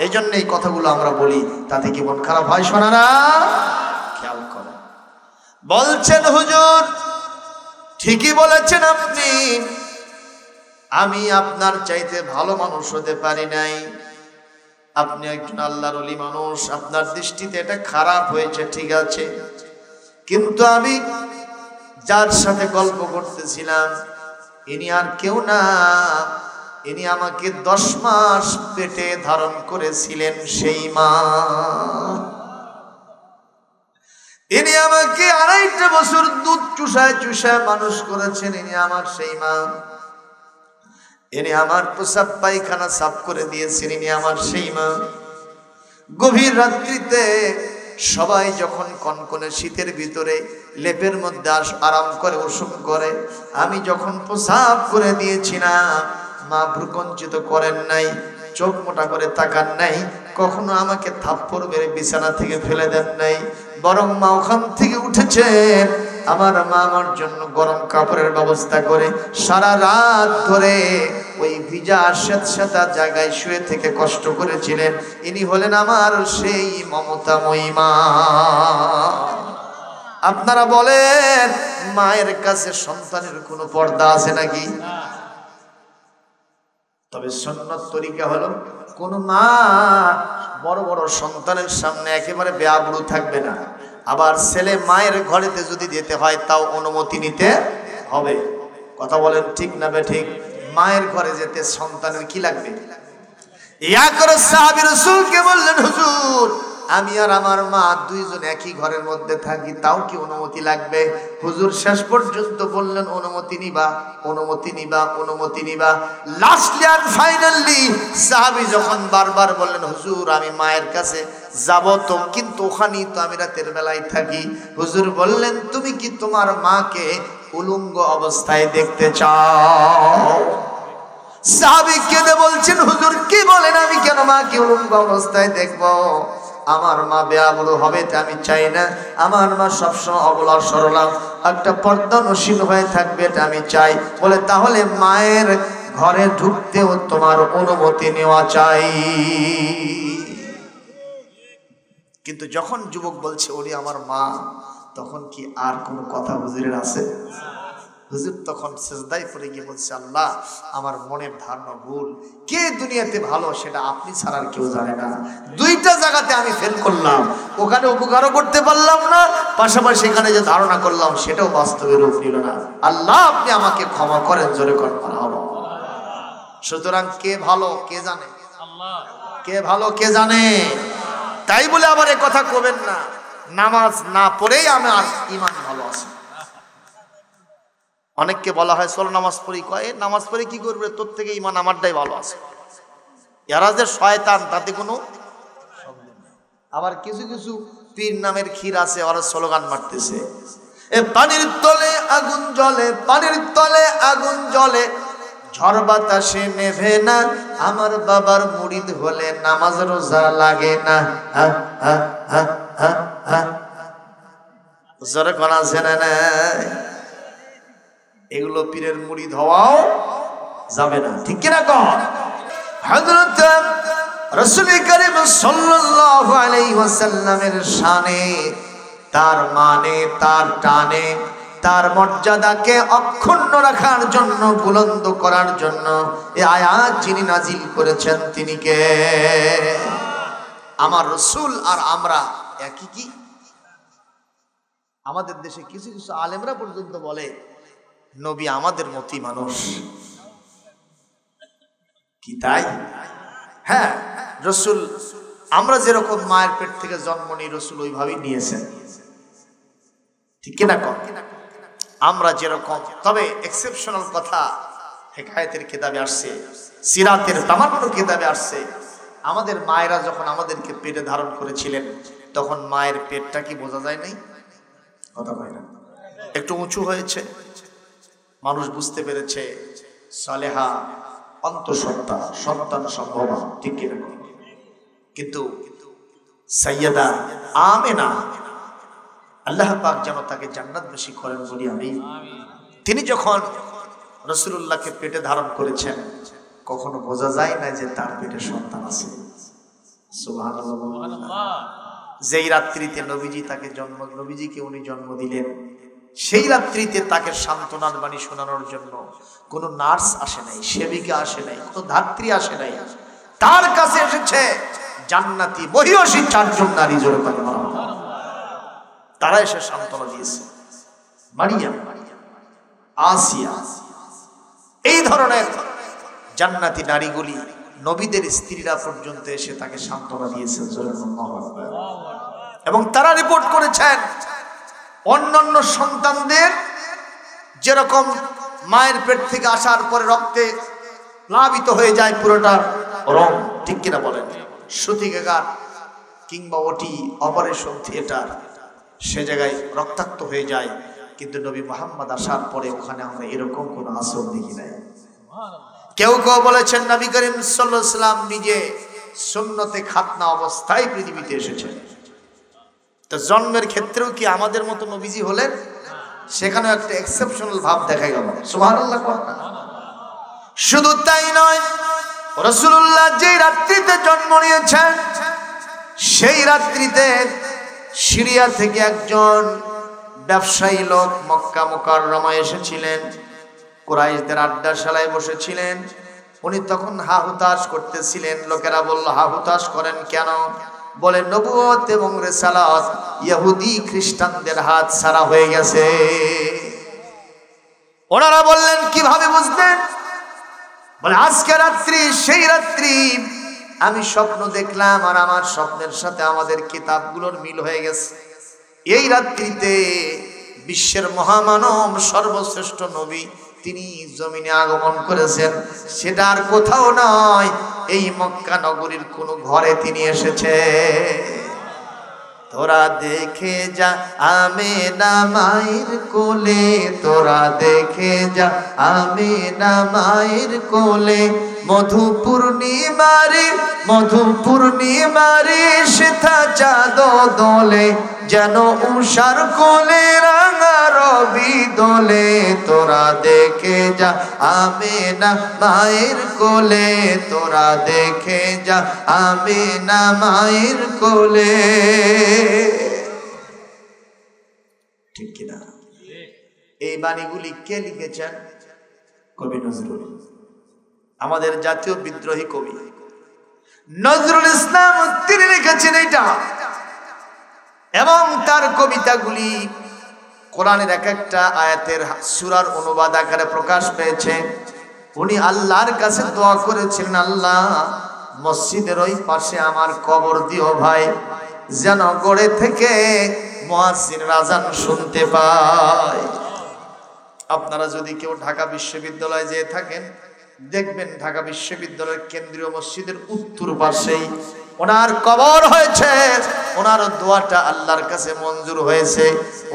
এই জন্য এই কথাগুলো আমরা বলি, তাতে কি মন খারাপ হয়? শোনা না, খেয়াল করে বলছেন হুজুর ঠিকই বলেছেন আপনি, আমি আপনার চাইতে ভালো মানুষ হতে পারি নাই, আপনি একজন আল্লাহর ওলি মানুষ, আপনার দৃষ্টিতে এটা খারাপ হয়েছে, ঠিক আছে, কিন্তু আমি যার সাথে গল্প করতেছিলাম ইনি আর কেউ না, ইনি আমাকে 10 মাস পেটে ধারণ করেছিলেন সেই মা, ইনি আমাকে 2.5 বছর দুধ চুষায় চুষায় মানুষ করেছেন, ইনি আমার সেই মা, ইনি আমার প্রসাব পায়খানা সাফ করে দিয়েছেন, ইনি আমার সেই মা। গভীর রাত্রিতে সবাই যখন কনকনে শীতের ভিতরে লেপের মধ্যে আরাম করে ওষুধ করে, আমি যখন প্রসাব করে দিয়েছি না, মা ভ্রুকুঞ্চিত করেন নাই, চোখ মোটা করে তাকান নাই, কখনো আমাকে থাপ্পড় মেরে বিছানা থেকে ফেলে দেন নাই, বরং মা ওখান থেকে উঠেছেন, আমার মা আমার জন্য গরম কাপড়ের ব্যবস্থা করে সারা রাত ধরে ওই ভিজা স্যাঁতস্যাঁতা জায়গায় শুয়ে থেকে কষ্ট করেছিলেন। ইনি হলেন আমার সেই মমতাময়ী মা। আপনারা বলেন মায়ের কাছে সন্তানের কোনো পর্দা আছে নাকি? তবে সুন্নাত তরিকা হলো কোন মা বড় বড় সন্তানের সামনে একেবারে বেআব্রু থাকবে না, আবার ছেলে মায়ের ঘরেতে যদি যেতে হয় তাও অনুমতি নিতে হবে। কথা বলেন ঠিক না ঠিক? মায়ের ঘরে যেতে সন্তানের কি লাগবে? ইয়া করে সাহাবী রাসূলকে বললেন হুজুর আমি আর আমার মা দুইজন একই ঘরের মধ্যে থাকি, তাও কি অনুমতি লাগবে? হুজুর শেষ পর্যন্ত বললেন অনুমতি নিবা, অনুমতি নিবা, অনুমতি নিবা। লাস্টলি আর ফাইনালি সাহাবী যখন বারবার বললেন হুজুর আমি মায়ের কাছে যাব তো, কিন্তু ওখানেই তো আমি রাতের বেলায় থাকি, হুজুর বললেন তুমি কি তোমার মাকে উলঙ্গ অবস্থায় দেখতে চাও? সাহাবী কেঁদে বলছেন হুজুর কি বলেন, আমি কেন মাকে উলঙ্গ অবস্থায় দেখবো? আমার মা বেআব্রু হবে এটা আমি চাই না, আমার মা সবসময় অবলা সরলা একটা পর্দানশীল হয়ে থাকবে এটা আমি চাই। বলে তাহলে মায়ের ঘরে ঢুকতেও তোমার অনুমতি নেওয়া চাই। কিন্তু যখন যুবক বলছে ওরে আমার মা, তখন কি আর কোনো কথা হুজুরের আছে? হুজুর তখন সিজদায় পড়ে গিয়ে বলছে, আল্লাহ আমার মনের ধারণা ভুল, কে দুনিয়াতে ভালো সেটা আপনি ছাড়া আর কেউ জানে না। দুইটা জায়গাতে আমি ফেল করলাম, ওখানে উপকারও করতে পারলাম না, পাশাপাশি এখানে যে ধারণা করলাম সেটাও বাস্তবে রূপ নিল না। আল্লাহ আপনি আমাকে ক্ষমা করেন, জোরে করেন মারহাবা। সুতরাং কে ভালো কে জানে? কে ভালো কে জানে? তাই বলে আবার এ কথা কবেন না নামাজ না পড়েই আমার ঈমান ভালো আছে। অনেককে বলা হয় চলো নামাজ পড়ি, কয় নামাজ পড়ে কি করবে, তোর থেকে ঈমান আমারটাই ভালো আছে। এরা যে শয়তান তাতে কোনো সন্দেহ নেই। আবার কিছু কিছু পীর নামের ক্ষীর আছে, ওরা স্লোগান মারতেছে, এ পানির তলে আগুন জ্বলে, পানির তলে আগুন জ্বলে, ঝড় বাতাসে নেভে না, আমার বাবার মুরিদ হলে নামাজ রোজা লাগে না। জোরে কোনা জেনে নেয়, এগুলো পীরের মুরিদ হওয়াও যাবে না, ঠিক কিনা কন? হযরত রাসূল করিম সাল্লাল্লাহু আলাইহি ওয়াসাল্লামের শানে, তার মানে, তার টানে, তার মর্যাদাকে অক্ষুণ্ণ রাখার জন্য, বুলন্দ করার জন্য এই আয়াত যিনি নাজিল করেছেন তিনি কে? আমার রাসূল আর আমরা একই কি? আমাদের দেশে কিছু কিছু আলেমরা পর্যন্ত বলে নবী আমাদের মতই মানুষ, কি তাই? হ্যাঁ, রাসূল আমরা যেরকম মায়ের পেট থেকে জন্ম নিই রাসূল ওইভাবেই নিয়েছেন, ঠিক কিনা কন? আমরা যেরকম, তবে এক্সেপশনাল কথা হেকায়েতের কিতাবে আসছে, সিরাতের তামান্না কিতাবে আসছে, আমাদের মায়েরা যখন আমাদেরকে পেটে ধারণ করেছিলেন তখন মায়ের পেটটা কি বোঝা যায় নাই? কথা হয় না, একটু উঁচু হয়েছে, মানুষ বুঝতে পেরেছে সালেহা অন্তঃসত্ত্বা, সন্তান সম্ভবা, ঠিক কিনা? কিন্তু সাইয়্যিদা আমেনা, আল্লাহ পাক যেন তাকে জান্নাতবাসী করেন বলি আমি। তিনি যখন রাসূলুল্লাহকে পেটে ধারণ করেছেন কখনো বোঝা যায় না যে তার পেটে সন্তান আছে। সুবহানাল্লাহ। যেই রাত্রিতে নবীজিকে উনি জন্ম দিলেন, সেই রাত্রিতে তাকে সান্ত্বনার বাণী শোনানোর জন্য কোনো নার্স আসে নাই, সেবিকা আসে নাই, কোনো ধাত্রী আসে নাই, তার কাছে এসেছে জান্নাতি মহিয়সী চারজন নারী, জোরে বলেন সুবহানাল্লাহ। তারা এসে সান্ত্বনা দিয়েছে, মারিয়াম, আসিয়া, এই ধরনের জান্নাতি নারীগুলি, নবীদের স্ত্রীরা পর্যন্ত এসে তাকে সান্ত্বনা দিয়েছে, জোরে আল্লাহু আকবার। এবং তারা রিপোর্ট করেছেন অন্যান্য সন্তানদের যেরকম মায়ের পেট থেকে আসার পরে রক্তে প্লাবিত হয়ে যায় পুরোটা রং, ঠিক কিনা বলেন? সূতিকাগার কিংবা ওটি অপারেশন থিয়েটার, সে জায়গায় রক্তাক্ত হয়ে যায়, কিন্তু নবী মুহাম্মদ আসার পরে ওখানে আমরা এরকম কোনো আসর দেখি নাই। কেউ কেউ বলেছেন নবী করিম সাল্লাল্লাহু আলাইহি ওয়াসাল্লাম নিজে সুন্নতে খাতনা অবস্থায় পৃথিবীতে এসেছেন। তো জন্মের ক্ষেত্রেও কি আমাদের মতো নবীজি হলেন? সেখানেও একটা এক্সেপশনাল ভাব দেখা গেল, সুবহানাল্লাহ। শুধু তাই নয়, রাসূলুল্লাহ যে রাত্রিতে জন্ম নিয়েছেন সেই রাত্রিতে সিরিয়া থেকে একজন ব্যবসায়ী লোক মক্কা মুকাররমায় এসেছিলেন, কুরাইশদের আড্ডাশালায় বসেছিলেন। উনি তখন হা হুতাশ করতেছিলেন। লোকেরা বলল, হা হুতাশ করেন কেন? বলে, নবুয়ত এবং রিসালাত ইহুদি খ্রিস্টানদের হাত ছাড়া হয়ে গেছে। ওনারা বললেন, কিভাবে বুঝলেন? বলে, আজকে রাত্রি সেই রাত্রি আমি স্বপ্ন দেখলাম, আর আমার স্বপ্নের সাথে আমাদের কিতাবগুলোর মিল হয়ে গেছে। এই রাত্রিতে বিশ্বের মহামানব সর্বশ্রেষ্ঠ নবী তিনি জমিনে আগমন করেছেন, সেটা আর কোথাও নয়, এই মক্কা নগরীর কোন ঘরে তিনি এসেছে। তোরা দেখে যা আমেনা মায়ের কোলে, তোরা দেখে যা আমেনা মায়ের কোলে, মধু পূর্ণিমারে সেথা চাঁদ দোলে, যেন উষার কোলে রাঙা রবি দোলে। তোরা দেখে যা আমেনা মায়ের কোলে, তোরা দেখে যা আমেনা মায়ের কোলে। ঠিক কিনা? এই বাণীগুলি কে লিখেছেন? কবি নজরুল, আমাদের জাতীয় বিদ্রোহী কবি নজরুল ইসলাম তিনি লিখেছেন এটা। এবং তার কবিতাগুলি কোরআনের এক একটা আয়াতের সূরার অনুবাদ আকারে প্রকাশ পেয়েছে। উনি আল্লাহর কাছে দোয়া করেছিলেন, আল্লাহ মসজিদের ওই পাশে আমার কবর দিও ভাই, যেন গড়ে থেকে মুয়াজ্জিনের আযান শুনতে পায়। আপনারা যদি কেউ ঢাকা বিশ্ববিদ্যালয়ে যেয়ে থাকেন, দেখবেন ঢাকা বিশ্ববিদ্যালয়ের কেন্দ্রীয় মসজিদের উত্তর পাশেই ওনার কবর হয়েছে। ওনার দোয়াটা আল্লাহর কাছে মঞ্জুর হয়েছে।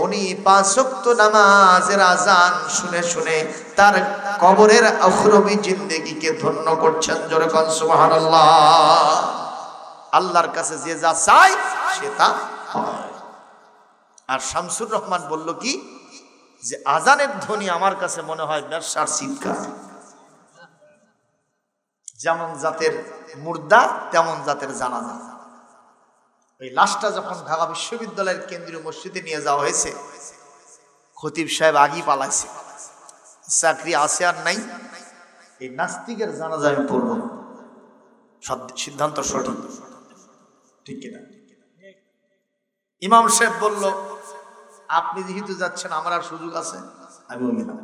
উনি 5 ওয়াক্ত নামাজের আযান শুনে শুনে তার কবরের আখিরাতি জিন্দেগিকে ধন্য করছেন। জোরে কোন সুবহানাল্লাহ। আল্লাহর কাছে যে যা চায় সে তা পায়। আর শামসুর রহমান বলল কি, যে আযানের ধ্বনি আমার কাছে মনে হয় ব্যবসার চিৎকার। যেমন জাতের মুর্দা তেমন জাতের জানাজা। ওই লাশটা যখন ঢাকা বিশ্ববিদ্যালয়ের কেন্দ্রীয় মসজিদে নিয়ে যাওয়া হয়েছে, খতিব সাহেব আগেই পালাইছে, চাকরি আছে আর নাই, এই নাস্তিকের জানাজা আমি পড়ব না। সিদ্ধান্ত সঠিক, ঠিক কিনা? ইমাম সাহেব বলল, আপনি যেহেতু যাচ্ছেন আমার আর সুযোগ আছে, আমি বলি না।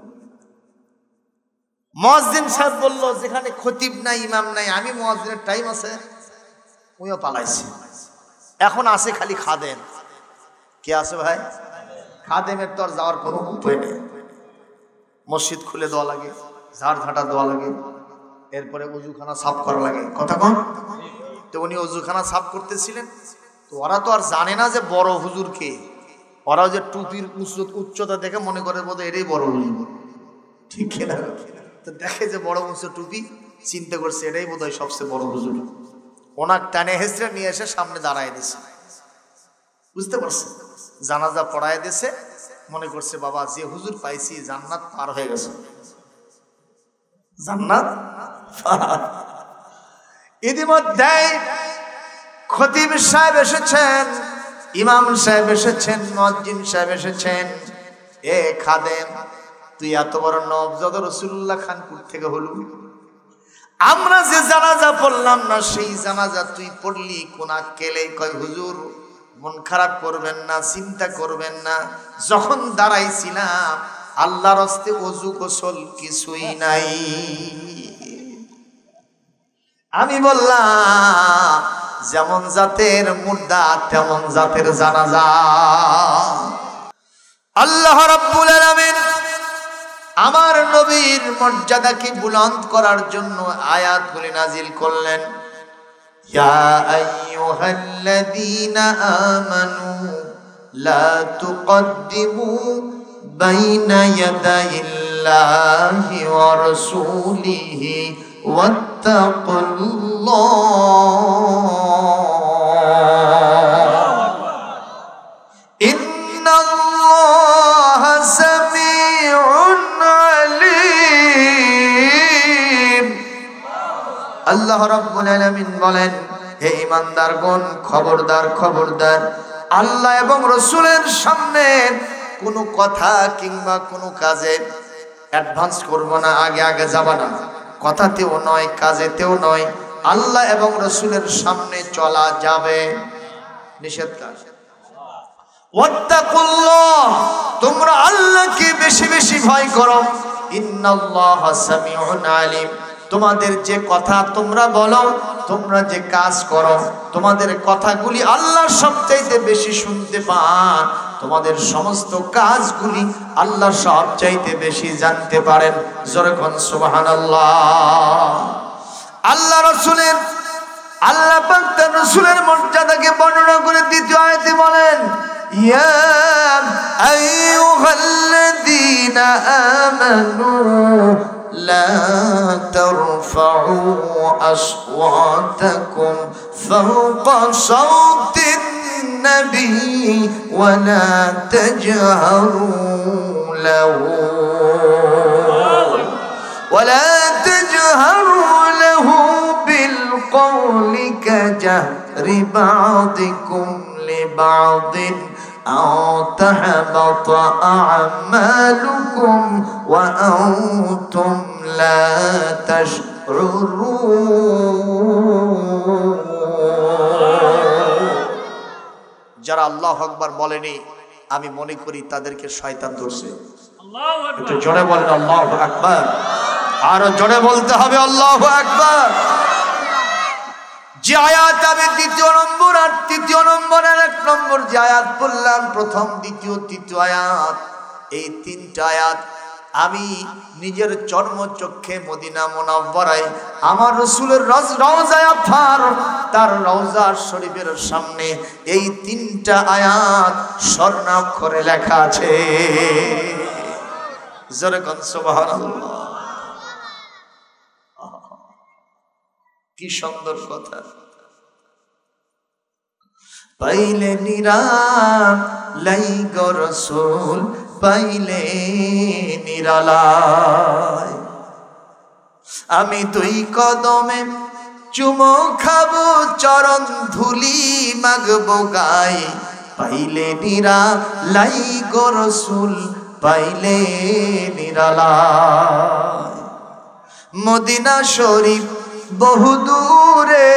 মুয়াজ্জিন সাহেব বলল, যেখানে খতিব নাই ইমাম নাই, আমি মুয়াজ্জিনের টাইম আছে, উনিও পালাইছে। এখন আছে খালি খাদেম। কে আছে ভাই? খাদেমের তো আর যাওয়ার কোনো উপায় নেই। মসজিদ খুলে দেওয়া লাগে, ঝাড় ঝাঁটা দেওয়া লাগে, এরপরে অজুখানা সাফ করা লাগে। কথা কন? তো উনি অজুখানা সাফ করতেছিলেন, তো ওরা তো আর জানে না যে বড় হুজুর কে। ওরা যে টুপির উচ্চতা দেখে মনে করে বোধ হয় এটাই বড় হুজুর, ঠিক কিনা? তো দেখে যে বড় উঁচু টুপি, চিন্তা করছে এটাই বোধ হয় সবচেয়ে বড় হুজুর। ওনার টানে হেসড়ে নিয়ে এসে সামনে দাঁড়ায় দিয়েছে। বুঝতে পারছে? জানাজা পড়ায় দিয়েছে, মনে করছে বাবা যে হুজুর পাইছি জান্নাত পার হয়ে গেছে, জান্নাত। ইতিমধ্যে খতিব সাহেব এসেছেন, ইমাম সাহেব এসেছেন, মুয়াজ্জিন সাহেব এসেছেন। এ খাদেম, তুই এত বড় নবজাত রাসূলুল্লাহ খানপুর থেকে হলো, আমরা যে জানাজা পড়লাম না সেই জানাজা তুই পড়লি কোন আক্কেলে? কয় হুজুর মন খারাপ করবেন না, চিন্তা করবেন না, যখন দাঁড়াইছিলাম আল্লাহর হস্তে ওযু গোসল কিছুই নাই। আমি বললাম যেমন জাতের মুর্দা তেমন জাতের জানাজা। আল্লাহ রাব্বুল আলামিন আমার নবীর মর্যাদাকে বুলন্দ করার জন্য আয়াতগুলি নাজিল করলেন। ইয়া আইয়ুহাল্লাযীনা আমানু লা তুকদ্দিমু বাইনা ইয়াদাইল্লাহি ওয়া রাসূলিহি ওয়াত্তাকুল্লাহ ইন্নাল্লাহা সামিউন আলীম। আল্লাহ রাব্বুল আলামিন বলেন, হে ঈমানদারগণ, খবরদার খবরদার, আল্লাহ এবং রাসূলের সামনে কোনো কথা কিংবা কোনো কাজে অ্যাডভান্স করব না, আগে আগে যাব না। কথাতেও নয়, কাজেতেও নয়। আল্লাহ এবং রাসূলের সামনে চলা যাবে, নিষেধ কাজ। ওয়াত্তাকুল্লাহ, তোমরা আল্লাহকে বেশি বেশি ভয় করো। ইন্নাল্লাহা সামিউন আলীম, তোমাদের যে কথা তোমরা বলো, তোমরা যে কাজ করো, তোমাদের কথাগুলি আল্লাহ সবচাইতে বেশি শুনতে পান। তোমাদের সমস্ত কাজগুলি আল্লাহ সবচাইতে বেশি জানতে পারেন। জোরে কোন সুবহানাল্লাহ। আল্লাহ রাসূলের, আল্লাহ পাক তার রাসূলের মর্যাদাকে বর্ণনা করে দ্বিতীয় আয়াতে বলেন, ইয়া আইয়ুহাল্লাযীনা আমানু لا ترفعوا أصواتكم فوق صوت النبي ولا تجهروا له بالقول كجهر بعضكم لبعض أو تحبط أعمالكم وأنتم لا تشعرون যারা আল্লাহু আকবার বলেনি আমি মনে করি তাদেরকে শয়তান ধরছে। আল্লাহু আকবার, একটু জোরে বলেন আল্লাহু আকবার, আরো জোরে বলতে হবে আল্লাহু আকবার। যে আয়াত আমি দ্বিতীয় নম্বর আর তৃতীয় নম্বরের এক নম্বর যে আয়াত পড়লাম, প্রথম দ্বিতীয় তৃতীয় আয়াত, এই তিনটা আয়াত আমি নিজের চর্মচক্ষে মদিনা মুনাওয়ারায় আমার রাসূলের রওজায়ে আতহার তার রওজা শরীফের সামনে এই তিনটা আয়াত স্বর্ণাক্ষরে লেখা আছে। জোরে কোন সুবহানাল্লাহ। কি সুন্দর কথা। পাইলে নিরালাই গো রাসূল, পাইলে নিরালায়, আমি দুই কদমে চুমো খাবো চরণ ধুলি মাগবো গাই, পাইলে নিরালাই গো রাসূল, পাইলে নিরালায়। মদিনা শরীফ বহু দূরে,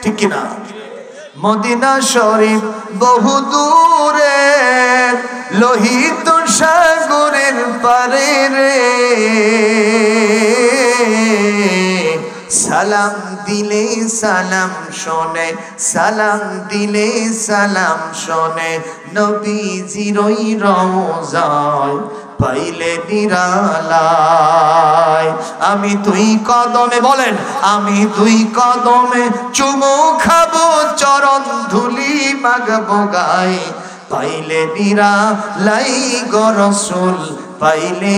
ঠিক কিনা? মদিনা শরীফ বহু দূরে, লোহিত সাগরের পারে রে, সালাম দিলে সালাম শোনে, সালাম দিলে সালাম শোনে, নবীজির ওই রওজায় পাইলে নিরালায়। আমি দুই কদমে, বলেন, আমি দুই কদমে চুমো খাবো চরণ ধুলি মাগবো গাই, পাইলে নিরালাই গো রাসূল, পাইলে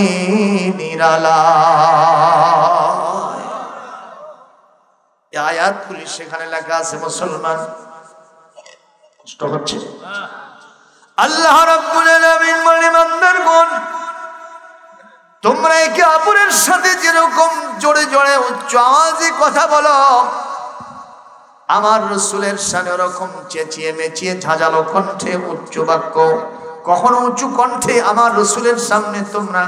নিরালায়। এই আয়াতগুলি সেখানে লেখা আছে। মুসলমান কষ্ট হচ্ছে। আল্লাহ রাব্বুল আলামিন বলেন, বান্দারগণ, তোমরা একে অপরের সাথে যেরকম জোরে জোরে উচ্চ আওয়াজে কথা বলো, আমার রাসূলের সামনে ওরকম চেঁচিয়ে মেচিয়ে ঝাঁঝালো কণ্ঠে উচ্চ বাক্য, কখনো উঁচু কণ্ঠে আমার রাসূলের সামনে তোমরা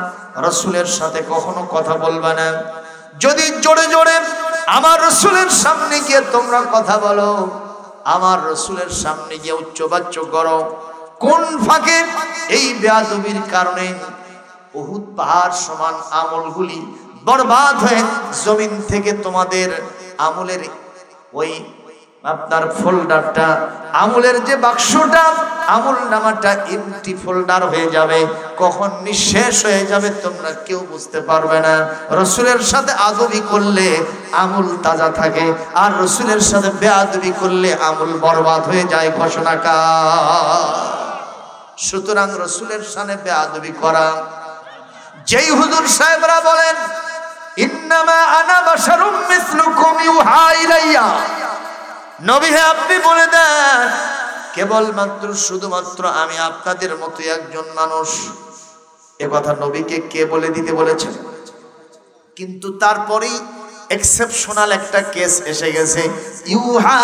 রাসূলের সাথে কখনো কথা বলবে না। যদি জোরে জোরে আমার রাসূলের সামনে গিয়ে তোমরা কথা বলো, আমার রাসূলের সামনে গিয়ে উচ্চবাচ্য করো, কোন ফাঁকে এই বেয়াদবির কারণে উহুদ পাহাড় সমান আমলগুলি বরবাদ হয়ে জমিন থেকে তোমাদের আমলের ওই আপনার ফোল্ডারটা, আমলের যে বাক্সটা, আমল নামাটা এমটি ফোল্ডার হয়ে যাবে, কখন নিঃশেষ হয়ে যাবে তোমরা কেউ বুঝতে পারবে না। রাসূলের সাথে আদবি করলে আমল তাজা থাকে, আর রাসূলের সাথে বেয়াদবি করলে আমল বরবাদ হয়ে যায়। ঘোষণাকার। সুতরাং রাসূলের সাথে বেয়াদবি করা, যেই হুজুর সাহেবরা বলেন ইন্নামা আনা বাশারুম মিসলুকুম ইউহা ইলাইয়া, নবী হে আপনি বলে দেন কেবলমাত্র শুধুমাত্র আমি আপনাদের মতো একজন মানুষ। এ কথা নবীকে কে বলে দিতে বলেছেন? কিন্তু তারপরেই এক্সেপশনাল একটা কেস এসে গেছে, ইউহা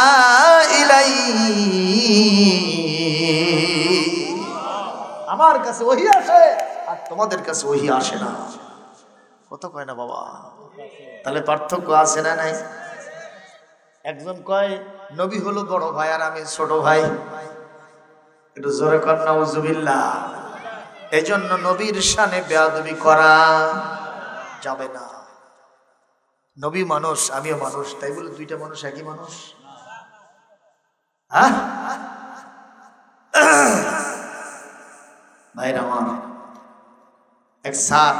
ইলাই, আমার কাছে ওহী আসে আর তোমাদের কাছে ওহী আসে না। কত কয় না বাবা? তাহলে পার্থক্য আছে না নাই? একজন কয় নবী হলো বড় ভাই আর আমি ছোট ভাই, একটু জোরে কর নাউজুবিল্লাহ। এই জন্য নবীর শানে বেয়াদবি করা যাবে না। নবী মানুষ, আমিও মানুষ, তাই বলে দুইটা মানুষ একই মানুষ? হ্যাঁ ভাইরা আমার, এক স্যার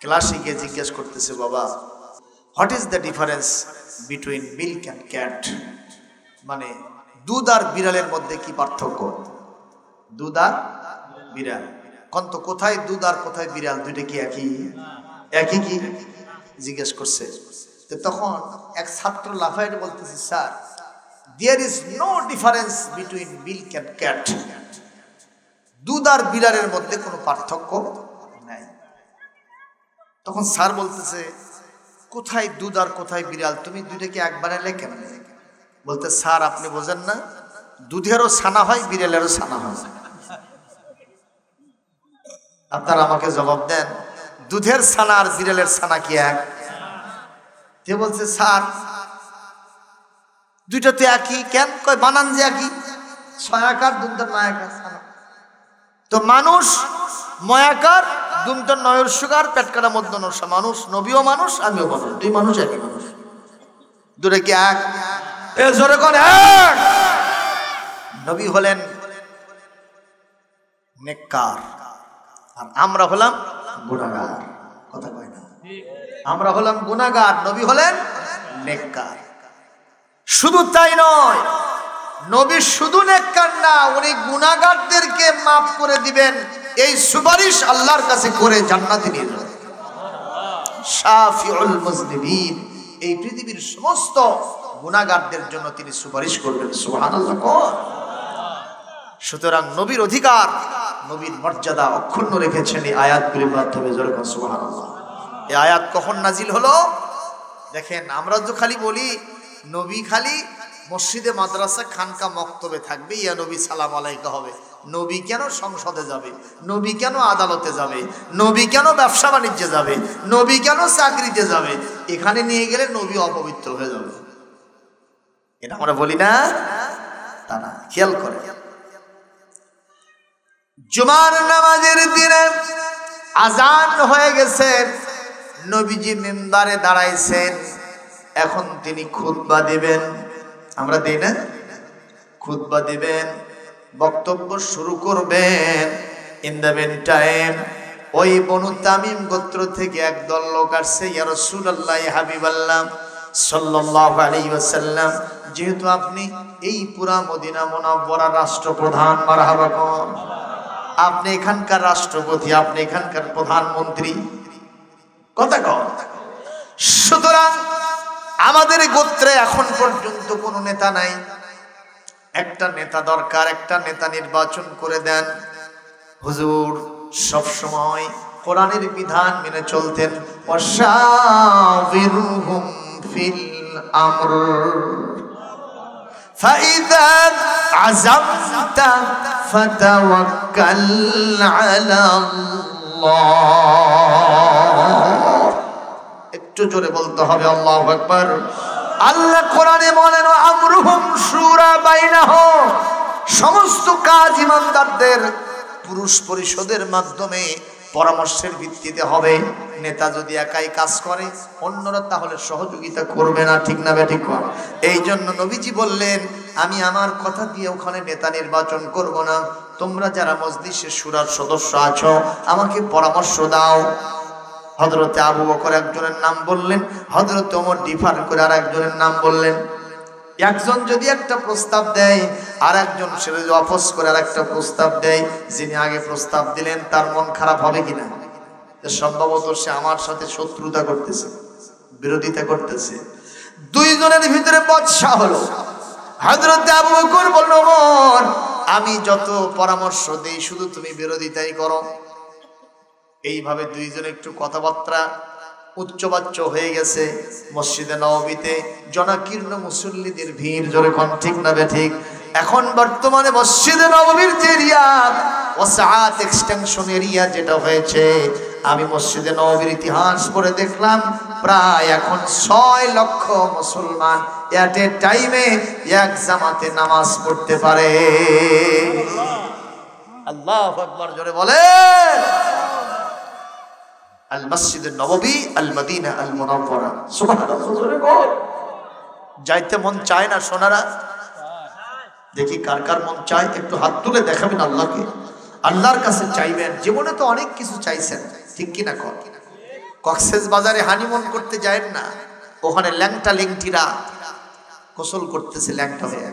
ক্লাসে গিয়ে জিজ্ঞেস করতেছে, বাবা what is the difference between milk and cat, মানে দুধ আর বিড়ালের মধ্যে কি পার্থক্য? দুধ আর বিড়াল, কন্ত কোথায় দুধ আর কোথায় বিড়াল, দুইটা কি একই? একই কি জিজ্ঞেস করছে। তো তখন এক ছাত্র লাফায় বলতেছে, sir there is no difference between milk and cat, দুধ আর বিড়ালের মধ্যে কোনো পার্থক্য নাই। তখন স্যার বলতেছে, কোথায় দুধ আর কোথায় বিড়াল, তুমি দুইটাকে এক বানালে কেন? বলতে, স্যার আপনি বোঝেন না, দুধেরও ছানা হয়, বিড়ালেরও ছানা হয়। আপনারা আমাকে জবাব দেন, দুধের ছানা আর বিড়ালের ছানা কি এক? কে বলছে স্যার দুইটা তো একই। কেন? কয় বানান যে একই, ছয়াকার দুমতার নয়াকার ছানা। তো মানুষ ময়াকার দুমতার নয়ের সুগার পেট কাটা মধ্য নশা। মানুষ, নবীও মানুষ, আমিও মানুষ, দুই মানুষ একই মানুষ। দূরে কি এক? এ জোরে কোন এক? নবী হলেন নেককার আর আমরা হলাম গুনাহগার। কথা কয় না? আমরা হলাম গুনাহগার, নবী হলেন নেককার। শুধু তাই নয়, নবী শুধু নেককার না, উনি গুনাহগারদেরকে মাফ করে দিবেন। এই সুপারিশ আল্লাহর কাছে করে জান্নাতে নিয়ে যাবেন। শাফিউল মুজনিবিন, এই পৃথিবীর সমস্ত গুনাহগারদের জন্য তিনি সুপারিশ করবেন। সুবহানাল্লাহ। সুতরাং নবীর অধিকার, নবীর মর্যাদা অক্ষুণ্ণ রেখেছেন এই আয়াতগুলির মাধ্যমে। জোরে বলুন সুবহানাল্লাহ। এই আয়াত কখন নাজিল হলো? দেখেন, আমরা তো খালি বলি নবী খালি মসজিদে, মাদ্রাসা, খানকা, মক্তবে থাকবে, ইয়া নবী সালাম আলাইকা হবে। নবী কেন সংসদে যাবে? নবী কেন আদালতে যাবে? নবী কেন ব্যবসা বাণিজ্যে যাবে? নবী কেন চাকরিতে যাবে? এখানে নিয়ে গেলে নবী অপবিত্র হয়ে যাবে, এটা আমরা বলি না? তা না, খেয়াল করে। জুমার নামাজের দিনে আজান হয়ে গেছে, নবীজি মিম্বারে দাঁড়াইছেন, এখন তিনি খুতবা দিবেন। আমরা দেই না? খুতবা দিবেন, বক্তব্য শুরু করবেন। ইন দ্য মেন টাইম ওই বনু তামিম গোত্র থেকে একদল লোক আসছে, ইয়া রাসূলুল্লাহ, হাবিবাল্লাহ সাল্লাল্লাহু আলাইহি ওয়াসাল্লাম, যেহেতু আপনি এই পুরা মদিনা মুনাওয়ারার রাষ্ট্রপ্রধান, মারহাবা কোন, আপনি এখানকার রাষ্ট্রপতি, আপনি এখানকার প্রধানমন্ত্রী, কথা কন। সুতরাং আমাদের গোত্রে এখন পর্যন্ত কোনো নেতা নাই, একটা নেতা দরকার, একটা নেতা নির্বাচন করে দেন। হুজুর সব সময় কোরআনের বিধান মেনে চলতেন। ওয়াশাবিরহুম ফিল আমর ফাইযা আযামতা ফাতাওয়াক্কাল আলাল্লাহ। একটু জোরে বলতে হবে আল্লাহু আকবার। আল্লাহ কোরআনে বলেন, আমরুহুম শুরা বাইনাহুম, সমস্ত কাজ ইমানদারদের পুরুষ পরিষদের মাধ্যমে পরামর্শের ভিত্তিতে হবে। নেতা যদি একাই কাজ করে, অন্যরা তাহলে সহযোগিতা করবে না, ঠিক না বেঠিক? এই জন্য নবীজি বললেন, আমি আমার কথা দিয়ে ওখানে নেতা নির্বাচন করব না, তোমরা যারা মজলিসে শুরার সদস্য আছো আমাকে পরামর্শ দাও। হযরতে আবু বকর একজনের নাম বললেন, হযরতে ওমর ডিফার করে আর একজনের নাম বললেন। একজন যদি একটা প্রস্তাব দেয় আর একজন সেটা যদি অপোজ করে আর একটা প্রস্তাব দেয়, যিনি আগে প্রস্তাব দিলেন তার মন খারাপ হবে কিনা? সম্ভবত সে আমার সাথে শত্রুতা করতেছে, বিরোধিতা করতেছে। দুইজনের ভিতরে বচসা হলো। হযরতে আবু বকর বলল, ওমর আমি যত পরামর্শ দেই শুধু তুমি বিরোধিতাই করো। এইভাবে দুইজনে একটু কথাবার্তা উচ্চবাচ্য হয়ে গেছে। মসজিদে নববীতে জনাকীর্ণ মুসল্লিদের ভিড়, জোরে কোন ঠিক না বেঠিক? এখন বর্তমানে মসজিদে নববীর যে এরিয়া, ওয়াসাআত এক্সটেনশন এরিয়া যেটা হয়েছে, আমি মসজিদে নববীর ইতিহাস পড়ে দেখলাম প্রায় এখন 6 লক্ষ মুসলমান এট এ টাইমে এক জামাতে নামাজ পড়তে পারে। আল্লাহু আকবার, জোরে বলেন। আল মসজিদ নববী আল মদিনা আল মুনাওয়ারা, সুবহানাল্লাহ। যাইতে মন চায় না সোনারা? দেখি কার কার মন চায়, একটু হাত তুলে দেখাবেন আল্লাহকে, আল্লাহর কাছে চাইবেন। জীবনে তো অনেক কিছু চাইছেন, ঠিক কিনা? কক্সেস বাজারে হানিমুন করতে যায়েন না, ওখানে ল্যাংটা লেংটিরা গোসল করতেছে, ল্যাংটা হয়ে,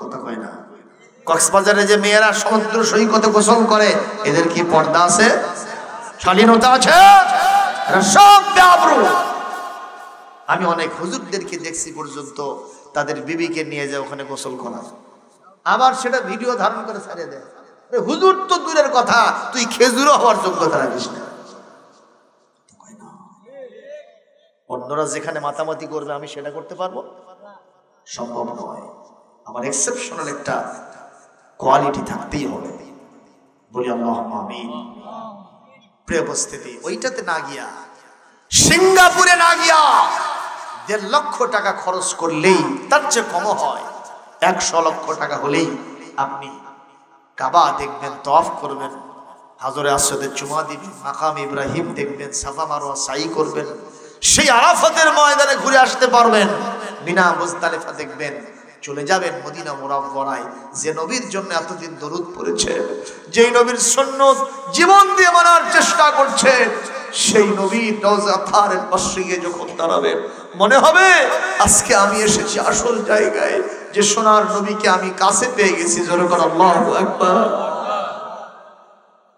কথা কয় না? কক্সবাজারে যে মেয়েরা সমুদ্র সৈকতে গোসল করে, এদের কি পর্দা আছে, শালীনতা আছে? সব বেআবরু। আমি অনেক হুজুরদেরকে দেখছি পর্যন্ত তাদের বিবিকে নিয়ে যায় ওখানে গোসল করা, আবার সেটা ভিডিও ধারণ করে ছাড়িয়ে দেয়। হুজুর তো দূরের কথা, তুই খেজুরও হওয়ার যোগ্যতা রাখিস না। অন্যরা যেখানে মাতামাতি করবে আমি সেটা করতে পারবো? সম্ভব নয়। আমার এক্সেপশনাল একটা কোয়ালিটি থাকতেই হবে। বলি আল্লাহুম্মা আমিন। প্রিয় উপস্থিতি, ওইটাতে না গিয়া, সিঙ্গাপুরে না গিয়া 1.5 লক্ষ টাকা খরচ করলেই তার চেয়ে কম হয়, 100 লক্ষ টাকা হলেই আপনি কাবা দেখবেন, তওয়াফ করবেন, হাজরে আসওয়াদে চুমা দিবেন, মাকাম ইব্রাহিম দেখবেন, সাফা মারওয়া সাই করবেন, সেই আরাফাতের ময়দানে ঘুরে আসতে পারবেন, মিনা মুজদালিফা দেখবেন, চলে যাবেন মদিনা মুনাওয়ারায়। যে নবীর জন্য এতদিন দরুদ পড়েছে, যেই নবীর সুন্নত জীবন দিয়ে মানার চেষ্টা করছে, সেই নবীর রওজা পারের পাশে গিয়ে যখন দাঁড়াবেন, মনে হবে আজকে আমি এসেছি আসল জায়গায়, যে সোনার নবীকে আমি কাছে পেয়ে গেছি। জোরে করে আল্লাহু আকবার।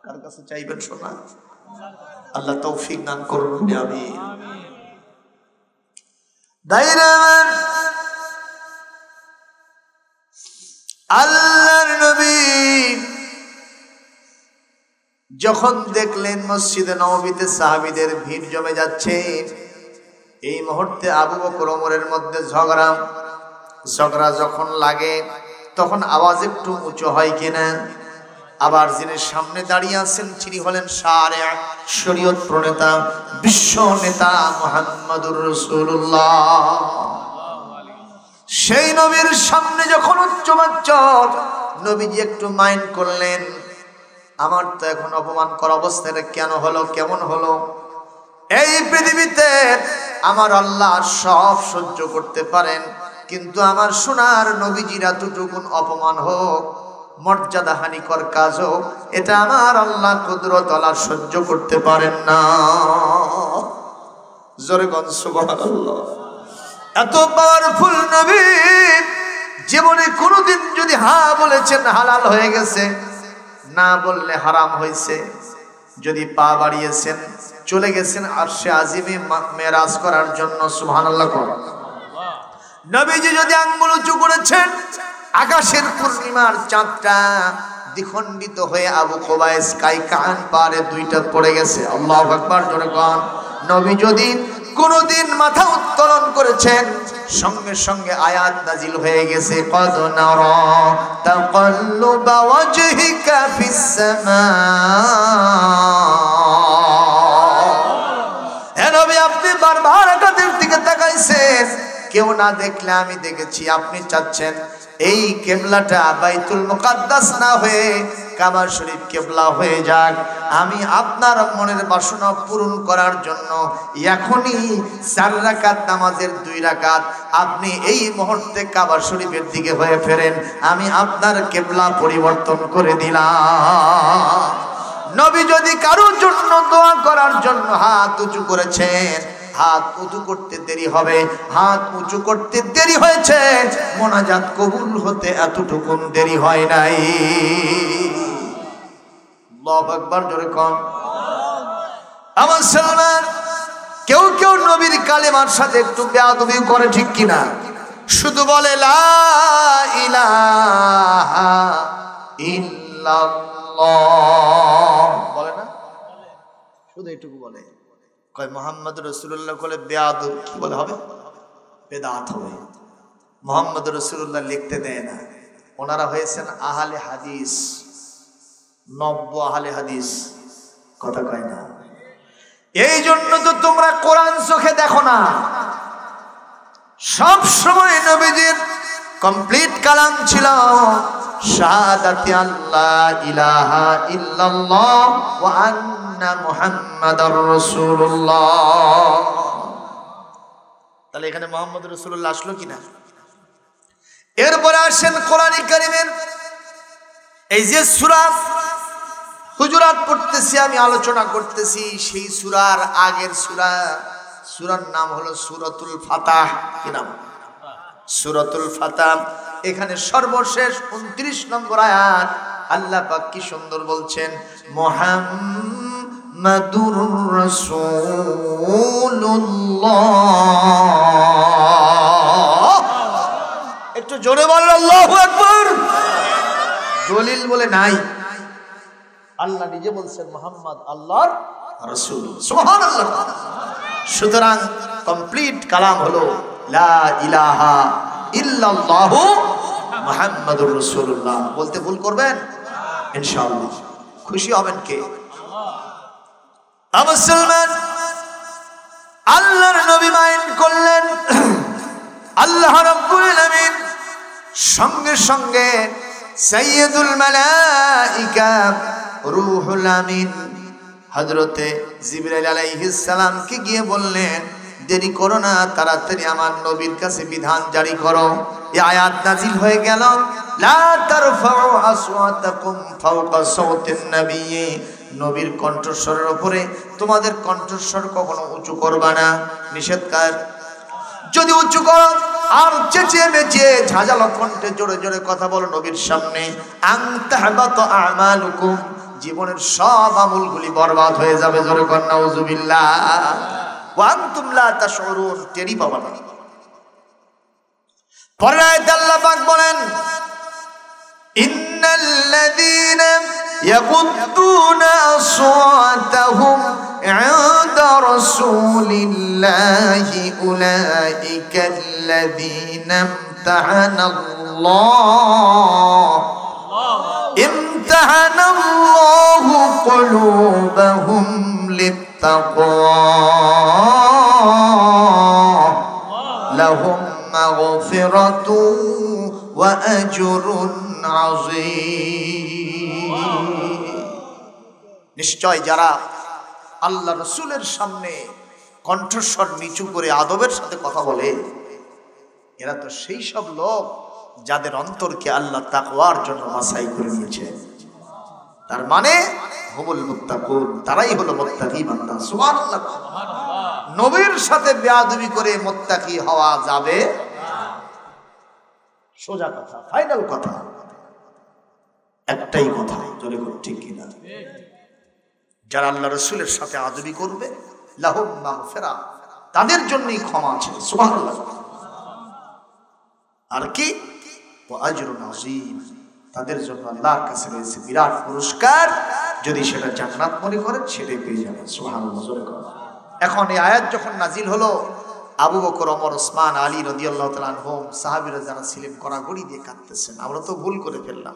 কার কাছে চাইবেন সোনা? আল্লাহ তৌফিক দান করুন, আমিন। দাইরামান আল্লাহর নবী যখন দেখলেন মসজিদে নববীতে সাহাবীদের ভিড় জমে যাচ্ছে, এই মুহূর্তে আবু বকর ওমরের মধ্যে ঝগড়া যখন লাগে, তখন আওয়াজ একটু উঁচু হয় কিনা। আবার যিনি সামনে দাঁড়িয়ে আছেন তিনি হলেন শরীয়ত প্রণেতা, বিশ্ব নেতা মুহাম্মদুর রাসূলুল্লাহ। সেই নবীর সামনে যখন উচ্চবাচ্য, নবীজি একটু মাইন্ড করলেন, আমার তো এখন অপমান করা অবস্থাটা কেন হলো, কেমন হলো? এই পৃথিবীতে আমার আল্লাহ সব সহ্য করতে পারেন, কিন্তু আমার সোনার নবীজির এতটুকুন অপমান হোক, মর্যাদা হানিকর কাজ হোক, এটা আমার আল্লাহ কুদরত আল্লাহ সহ্য করতে পারেন না। জোরে গন সুবহানাল্লাহ। এত পাওয়ারফুল নবী জীবনে কোনোদিন যদি হ্যাঁ বলেছেন হালাল হয়ে গেছে, না বললে হারাম হয়েছে। যদি পা বাড়িয়েছেন, চলে গেছেন আরশে আজিমে মেরাজ করার জন্য, সুবহানাল্লাহ। নবীজি যদি আঙ্গুল উঁচু করেছেন, আকাশের পূর্ণিমার চাঁদটা দ্বিখণ্ডিত হয়ে আবু কুবাইস কাইকান পারে দুইটা পড়ে গেছে। আল্লাহু আকবার, জোরে কোন। নবী যদি কোনদিন মাথা উত্তোলন করেছেন, সঙ্গে সঙ্গে আয়াত নাজিল হয়ে গেছে, কদ নারা তাকাল্লুবা ওয়াজহিকা ফিস সামা। হে নবী, আপনি বারবার আকাশের দিকে তাকাইছেন, কেউ না দেখলে আমি দেখেছি। আপনি চাচ্ছেন এই কিবলাটা বাইতুল মুকাদ্দাস না হয়ে কাবা শরীফ কিবলা হয়ে যাক। আমি আপনার মনের বাসনা পূরণ করার জন্য এখনই 4 রাকাত নামাজের 2 রাকাত আপনি এই মুহূর্তে কাবা শরীফের দিকে হয়ে ফেরেন, আমি আপনার কিবলা পরিবর্তন করে দিলাম। নবী যদি কারোর জন্য দোয়া করার জন্য হাত উঁচু করেছেন, হাত উঁচু করতে দেরি হবে, হাত উঁচু করতে দেরি হয়েছে, মোনাজাত কবুল হতে এতটুকু দেরি হয় নাই। আল্লাহু আকবার, জোরে কোন। আমার সালাম, কেউ কেউ নবীর কালেমার সাথে একটু বেয়াদবি করে, ঠিক কিনা? শুধু বলে লা ইলাহা ইল্লাল্লাহ, বলে না? শুধু এটুকু বলে, কয় মুহাম্মদ রাসূলুল্লাহ বলে বেয়াদব, কি বলে হবে? বেদাত হবে। মুহাম্মদ রাসূলুল্লাহ লিখতে দেয় না। ওনারা হয়েছেন আহলে হাদিস, নব্য আহলে হাদিস, কথা কয় না। এই জন্য তো তোমরা কোরআন চোখে দেখো না। সব সময় নবীজির কমপ্লিট কালাম ছিল শাহাদাতি আল্লাহ ইলাহা ইল্লাল্লাহ ওয়া আন্না মুহাম্মাদার রাসূলুল্লাহ। তাহলে এখানে মুহাম্মদ রাসূলুল্লাহ আসলো কিনা? এরপরে আসেন কোরআনে কারীমের এই যে সূরা হুজুরাত পড়তেছি, আমি আলোচনা করতেছি, সেই সূরার আগের সূরার নাম হলো সূরাতুল ফাতাহ। কি নাম? সূরাতুল ফাতাহ। এখানে সর্বশেষ 29 নম্বর আয়াত আল্লাহ পাক কি সুন্দর বলছেন, মুহাম্মাদুর রাসূলুল্লাহ। একটু জোরে বলেন আল্লাহু আকবার। দলিল বলে নাই, আল্লাহ নিজে বলছেন মুহাম্মদ আল্লাহর রাসূল, সুবহানাল্লাহ। সুতরাং কমপ্লিট কালাম হলো লা ইলাহা ইল্লাল্লাহু মুহাম্মাদুর রাসূলুল্লাহ বলতে ভুল করবেন ইনশাআল্লাহ। খুশি হবেন কে? মুসলমান, আল্লাহর নবী মাইন্ড করলেন। আল্লাহ রাব্বুল আলামিন সঙ্গে সঙ্গে সাইয়্যিদুল মালাইকা রূহুল আমিন হযরতে জিবরাইল আলাইহিস সালামকে গিয়ে বললেন, দেরি করো না, তাড়াতাড়ি আমার নবীর কাছে বিধান জারি করো। এই আয়াত নাজিল হয়ে গেল, লা তারফাউ আসওয়াতাকুম ফাওকা সাওতিন নবী, নবীর কণ্ঠস্বরের উপরে তোমাদের কণ্ঠস্বর কখনো উঁচু করবা না, নিষেধ কার। যদি উঁচু করো আর চেঁচিয়ে মেচিয়ে ঝাঁঝালো কণ্ঠে জোরে জোরে কথা বলো নবীর সামনে, আন তাহবাত আমালুকুম, জীবনের সব আমলগুলি বরবাদ হয়ে যাবে। জোরে কর নাউযুবিল্লাহ। ওয়া আনতুম লা তাশউরুন, টেরি পাবা না। পরের আয়াতে আল্লাহ পাক বলেন, ইন্নাল্লাযীনা ইয়াগুদ্দুনা আসওয়াতাহুম ইনদা রাসূলিল্লাহি উলাইকাল্লাযীনা ইমতাহানাল্লাহু কুলুবাহুম লিত্তাকওয়া লাহুম মাগফিরাতুন ওয়া আজরুন আযীম। নিশ্চয় যারা আল্লাহ রাসূলের সামনে কণ্ঠস্বর নিচু করে আদবের সাথে কথা বলে, এরা তো সেই সব লোক যাদের অন্তরকে আল্লাহ তাকওয়ার জন্য বাছাই করে নিয়েছে। তার মানে হুমুল মুত্তাকুন, তারাই হলো মুত্তাকি বান্দা। সুবহানাল্লাহ। নবীর সাথে বেয়াদবি করে মুত্তাকি হওয়া যাবে? সোজা কথা, ফাইনাল কথা, একটাই কথা, জোরে বল ঠিক কিনা? যারা আল্লাহ রাসূলের সাথে আদবি করবে, লাহুম মাগফিরা, তাদের জন্যই ক্ষমা আছে। সুবহানাল্লাহ। আর কি? ওয়া আজরুন আযীম, তাদের জন্য আল্লাহর কাছে রয়েছে বিরাট পুরস্কার। যদি সেটা জান্নাত মনে করেন সেটাই পেয়ে যাবেন। সুবহানাল্লাহ। এখন এই আয়াত যখন নাজিল হলো, আবু বকর, ওমর, ওসমান, আলী রাদিয়াল্লাহু তাআলা আনহুম সাহাবীরা যারা ছিলেন গড়াগড়ি দিয়ে কাঁদতেছেন, আমরা তো ভুল করে ফেললাম,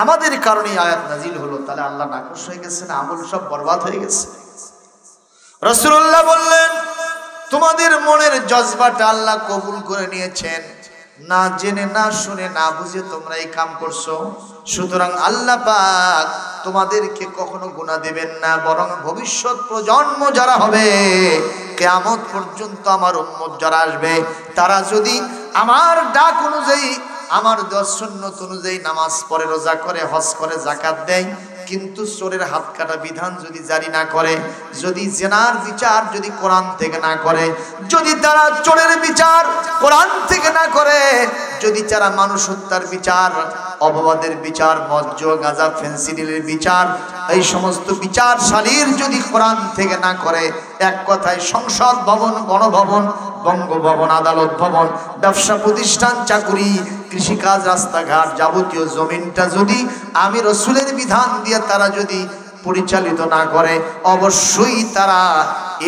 আমাদের কারণে আয়াত নাজিল হলো, তাহলে আল্লাহ নাখুশ হয়ে গেছেন, আমল সব বরবাদ হয়ে গেছে। রাসূলুল্লাহ বললেন, তোমাদের মনের জজবাটা আল্লাহ কবুল করে নিয়েছেন, না জেনে না শুনে না বুঝে তোমরা এই কাম করছো, সুতরাং আল্লাহ পাক তোমাদেরকে কখনো গুনাহ দেবেন না, বরং ভবিষ্যৎ প্রজন্ম যারা হবে, কিয়ামত পর্যন্ত আমার উম্মত যারা আসবে, তারা যদি আমার ডাক অনুযায়ী, আমার সুন্নাত অনুযায়ী নামাজ পড়ে, রোজা করে, হজ করে, যাকাত দেয়, কিন্তু চোরের হাত কাটা বিধান যদি জারি না করে, যদি জিনার বিচার যদি কোরআন থেকে না করে, যদি তারা চোরের বিচার কোরআন থেকে না করে, যদি তারা মানুষ হত্যার বিচার, অপবাদের বিচার, মদ, জুয়া, গাঁজা, ফেন্সিডিলের বিচার, এই সমস্ত বিচারশালীর যদি কোরআন থেকে না করে, এক কথায় সংসদ ভবন, গণভবন, বঙ্গভবন, আদালত ভবন, ব্যবসা প্রতিষ্ঠান, চাকুরি, কৃষিকাজ, রাস্তাঘাট, যাবতীয় জমিনটা যদি আমি রাসূলের বিধান দিয়ে তারা যদি পরিচালিত না করে, অবশ্যই তারা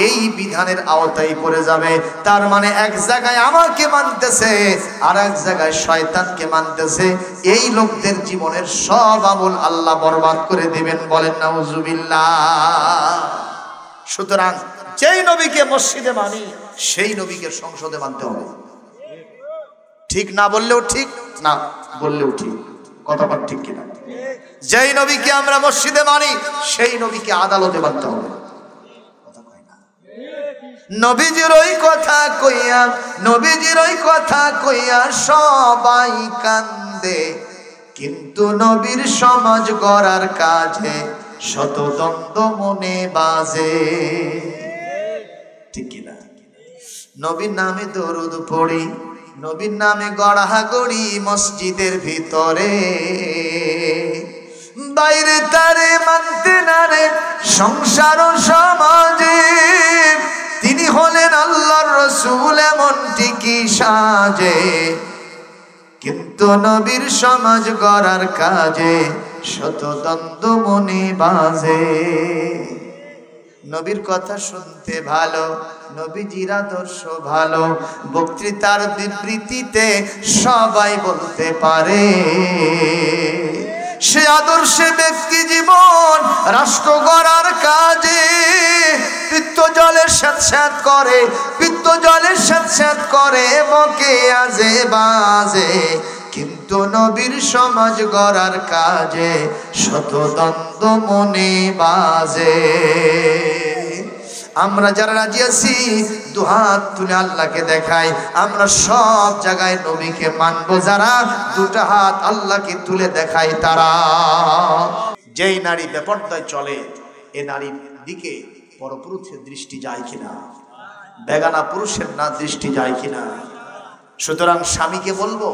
এই বিধানের আওতায় পড়ে যাবে। তার মানে এক জায়গায় আমাকে মানতেছে আর এক জায়গায় শয়তানকে মানতেছে। এই লোকদের জীবনের সব আমল আল্লাহ বরবাদ করে দিবেন। বলেন নাউযুবিল্লাহ। সুতরাং যেই নবীকে মসজিদে মানি, সেই নবীকে সংসদে মানতে হবে। ঠিক না বললেও ঠিক, না বললেও ঠিক, কথাটা ঠিক কিনা? যেই নবীকে আমরা মসজিদে মানি, সেই নবীকে আদালতে মানতে হবে। নবীজির ওই কথা কইয়া, নবীজির ওই কথা কইয়া সবাই কান্দে, কিন্তু নবীর সমাজ গড়ার কাজে শত দ্বন্দ্ব মনে বাজে। ঠিক কিনা? নবীর নামে দরুদ পড়ি, নবীর নামে গড়াগড়ি মসজিদের ভিতরে, বাইরে তারে মানতে না রে সংসার ও সমাজে। তিনি হলেন আল্লাহর রাসূল, এমন ঠিকই সাজে, কিন্তু নবীর সমাজ গড়ার কাজে শত দ্বন্দ্ব মনে বাজে। নবীর কথা শুনতে ভালো, নবীজির আদর্শ ভালো, বক্তৃতার বিবৃতিতে সবাই বলতে পারে। সে আদর্শে ব্যক্তি জীবন রাষ্ট্র গড়ার কাজে পিত্ত জলে স্যাঁত করে, পিত্ত জলে স্যাঁত করে বকে আজে বাজে, কিন্তু নবীর সমাজ গড়ার কাজে শত দ্বন্দ্ব মনে বাজে। আমরা যারা রাজি আছি দুহাত তুলে আল্লাহকে দেখাই, আমরা সব জায়গায় নবীকে মানবো যারা দুটা হাত আল্লাহকে তুলে দেখাই তারা। যেই নারী বেপরদায় চলে এ নারীর দিকে পরপুরুষের দৃষ্টি যায় কিনা, বেগানা পুরুষের না দৃষ্টি যায় কিনা। সুতরাং স্বামীকে বলবো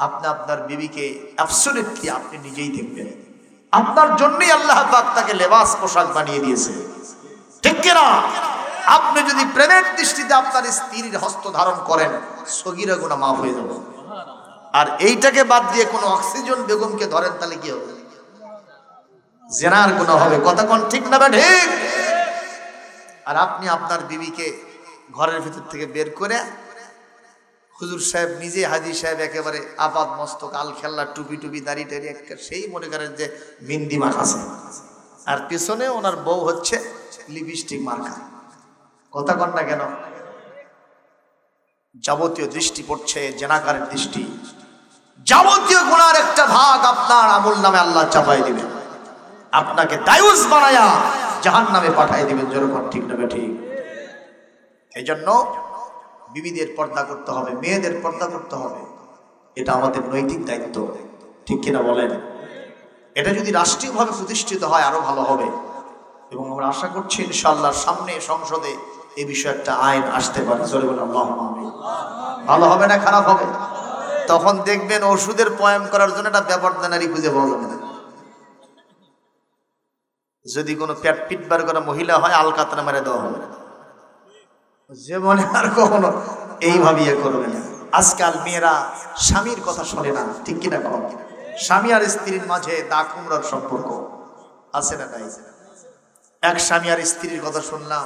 আপনি আপনার বিবিকে অ্যাবসলিউটলি আপনি নিজেই দেখবেন, আপনার জন্যই আল্লাহ পাক তাকে লেবাস পোশাক বানিয়ে দিয়েছে, ঠিক কিনা? আপনি যদি প্রেমের দৃষ্টিতে আপনার স্ত্রীর হস্ত ধারণ করেন সগীরা গুনাহ মাফ হয়ে যাবে। আর এইটাকে বাদ দিয়ে কোনো অক্সিজেন বেগমকে ধরেন তাহলে কি হবে? জিনার গুনাহ হবে। কথা কোন ঠিক না বা ঠিক? আর আপনি আপনার বিবিকে ঘরের ভিতর থেকে বের করে হুজুর সাহেব নিজে, হাজি সাহেব একেবারে আপাদ মস্তক, আল খেল্লা, টুপি টুপি দাড়ি টাড়ি একটা সেই মনে করেন যে বিন্দি মাখাছে, আর পিছনে ওনার বউ হচ্ছে লিপস্টিক মার্কা। কথা কন না কেন? যাবতীয় দৃষ্টি পড়ছে জেনাকারের দৃষ্টি, যাবতীয় গুনার একটা ভাগ আপনার আমল নামে আল্লাহ চাপাই দিবেন, আপনাকে দায়ুস বানায়া জাহান্নামে পাঠাই দিবেন। যেরকম ঠিক না ঠিক? এই জন্য বিবিদের পর্দা করতে হবে, মেয়েদের পর্দা করতে হবে, এটা আমাদের নৈতিক দায়িত্ব, ঠিক কিনা বলেন? এটা যদি রাষ্ট্রীয়ভাবে প্রতিষ্ঠিত হয় আরো ভালো হবে, এবং আমরা আশা করছি ইনশাআল্লাহ সামনে সংসদে এই বিষয়ে একটা আইন আসতে পারে। আল্লাহুম্মা আমিন। ভালো হবে না খারাপ হবে? তখন দেখবেন ওষুধের পয়ম করার জন্য একটা ব্যাপারটা নারী খুঁজে পাওয়া যাবে না। যদি কোনো পেট পিটবার করা মহিলা হয় আলকাতরা মেরে দেওয়া হবে, জীবনে আর কখনো এইভাবে করবে না। আজকাল মেয়েরা স্বামীর কথা শোনে না, ঠিক কিনা কম? স্বামী আর স্ত্রীর মাঝে দা কুমড়ার সম্পর্ক আছে না নাই? এক স্বামী আর স্ত্রীর কথা শুনলাম,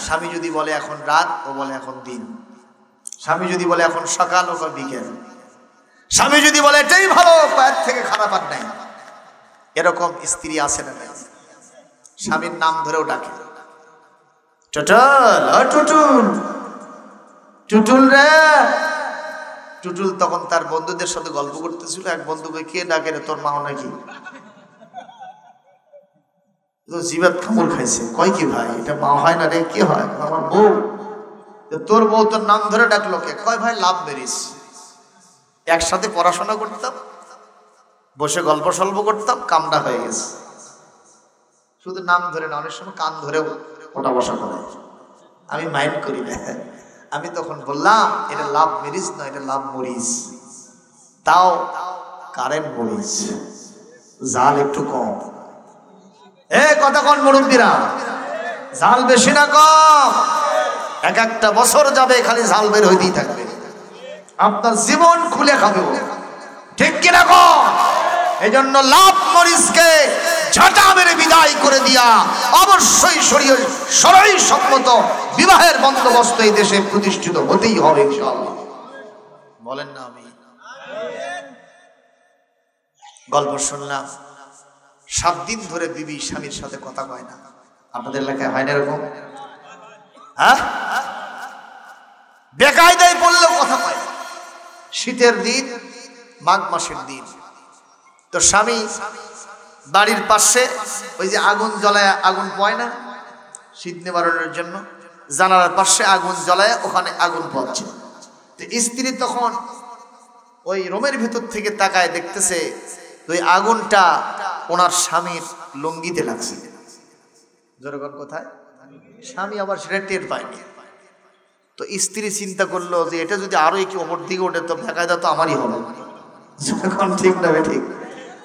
স্বামী যদি বলে এখন রাত, ও বলে এখন দিন। স্বামী যদি বলে এখন সকাল, ও বিকেল। স্বামী যদি বলে এটাই ভালো, এর থেকে খারাপ আর নাই। এরকম স্ত্রী আছে না নাই? স্বামীর নাম ধরেও ডাকে, টুটুল, ও টুটুল, টুটুল রে। টুটুল তখন তার বন্ধুদের সাথে গল্প করতেছিল। এক বন্ধুকে কে ডাকে রে, তোর মাও নাকি? জিবাত কামড় খাইছে। কয় কি ভাই, এটা মা হয় না রে, কি হয়? আমার বউ। তোর বউ তোর নাম ধরে ডাকলো কে? কয় ভাই লাভ ম্যারেজ, একসাথে পড়াশোনা করতাম, বসে গল্প সল্প করতাম, কামটা হয়ে গেছে। শুধু নাম ধরে না, অনেক সময় কান ধরেও ওটা বসা করে। আমি মাইন্ড করি না। আমি তখন বললাম এটা লাভ ম্যারেজ নয়, এটা লাভ মরিচ। তাও কারেন্ট মরিচ, জাল একটু কম। কথা কোন মুরব্বীরা? জাল বেশি না কম? এক একটা বছর যাবে খালি জাল বের হইতেই থাকবে, আপনার জীবন খুলে খাবে, ঠিক কিনা কম? এই জন্য লাভ মরিচকে ঝাঁটা মেরে বিদায় করে দিয়া অবশ্যই সরাই সম্মত বিবাহের বন্দোবস্ত এই দেশে প্রতিষ্ঠিত হতেই হবে ইনশাআল্লাহ। বলেন না? আমি গল্প শুনলাম, 7 দিন ধরে বিবি স্বামীর সাথে কথা কয় না। আপনাদের এলাকায় হয় না এরকম? হ্যাঁ, বেকায়দায় বললেও কথা কয়। শীতের দিন, মাঘ মাসের দিন, তো স্বামী বাড়ির পাশে ওই যে আগুন জ্বলায়, আগুন পয় না শীত নিবারণের জন্য, জানালার পাশে আগুন জ্বলায়, ওখানে আগুন পড়ছে। তো স্ত্রী তখন ওই রুমের ভিতর থেকে তাকায়, দেখতেছে ওই আগুনটা ওনার স্বামীর লুঙ্গিতে লাগছে। জনগণ কোথায়? স্বামী আবার সেটা টের পায়নি। তো স্ত্রী চিন্তা করলো যে এটা যদি আরো একটু ওপর দিকে ওঠে তো বেকায়দা তো আমারই হবে। জনগণ ঠিক না ঠিক?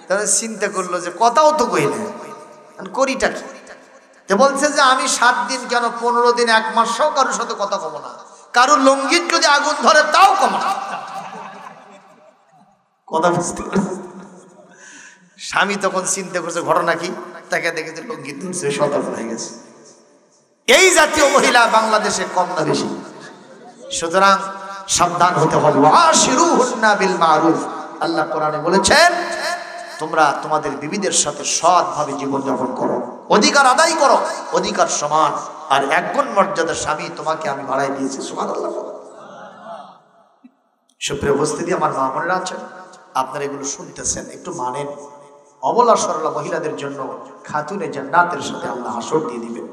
তাহলে চিন্তা করলো যে কথাও তো কই না, করিটা কি? তো বলছে যে আমি 7 দিন কেন 15 দিন 1 মাসও কারোর সাথে কথা কব না, কারোর লুঙ্গির যদি আগুন ধরে তাও কম না। কথা বুঝতে পারছে? স্বামী তখন চিন্তা করছে ঘটনা কি, তাকে দেখেছে লুঙ্গি ধরছে, সতর্ক হয়ে গেছে। এই জাতীয় মহিলা বাংলাদেশে কম না বেশি। সুতরাং সাবধান হতে হবে। ওয়াশিরুহুন্না বিল মারুফ, আল্লাহ কোরআনে বলেছেন তোমরা তোমাদের বিবিদের সাথে সৎভাবে জীবনযাপন করো, অধিকার আদায় করো, অধিকার সমান। আর এক গুণ মর্যাদা স্বামী তোমাকে আমি বাড়াই দিয়েছি। সুবহানাল্লাহ। সুপ্রিয় উপস্থিতি, আমার মা বোনেরা আছেন, আপনারা এগুলো শুনতেছেন, একটু মানেন। অবলা সরলা মহিলাদের জন্য খাতুনে জান্নাতের সাথে আল্লাহ হাসর দিয়ে দিবেন।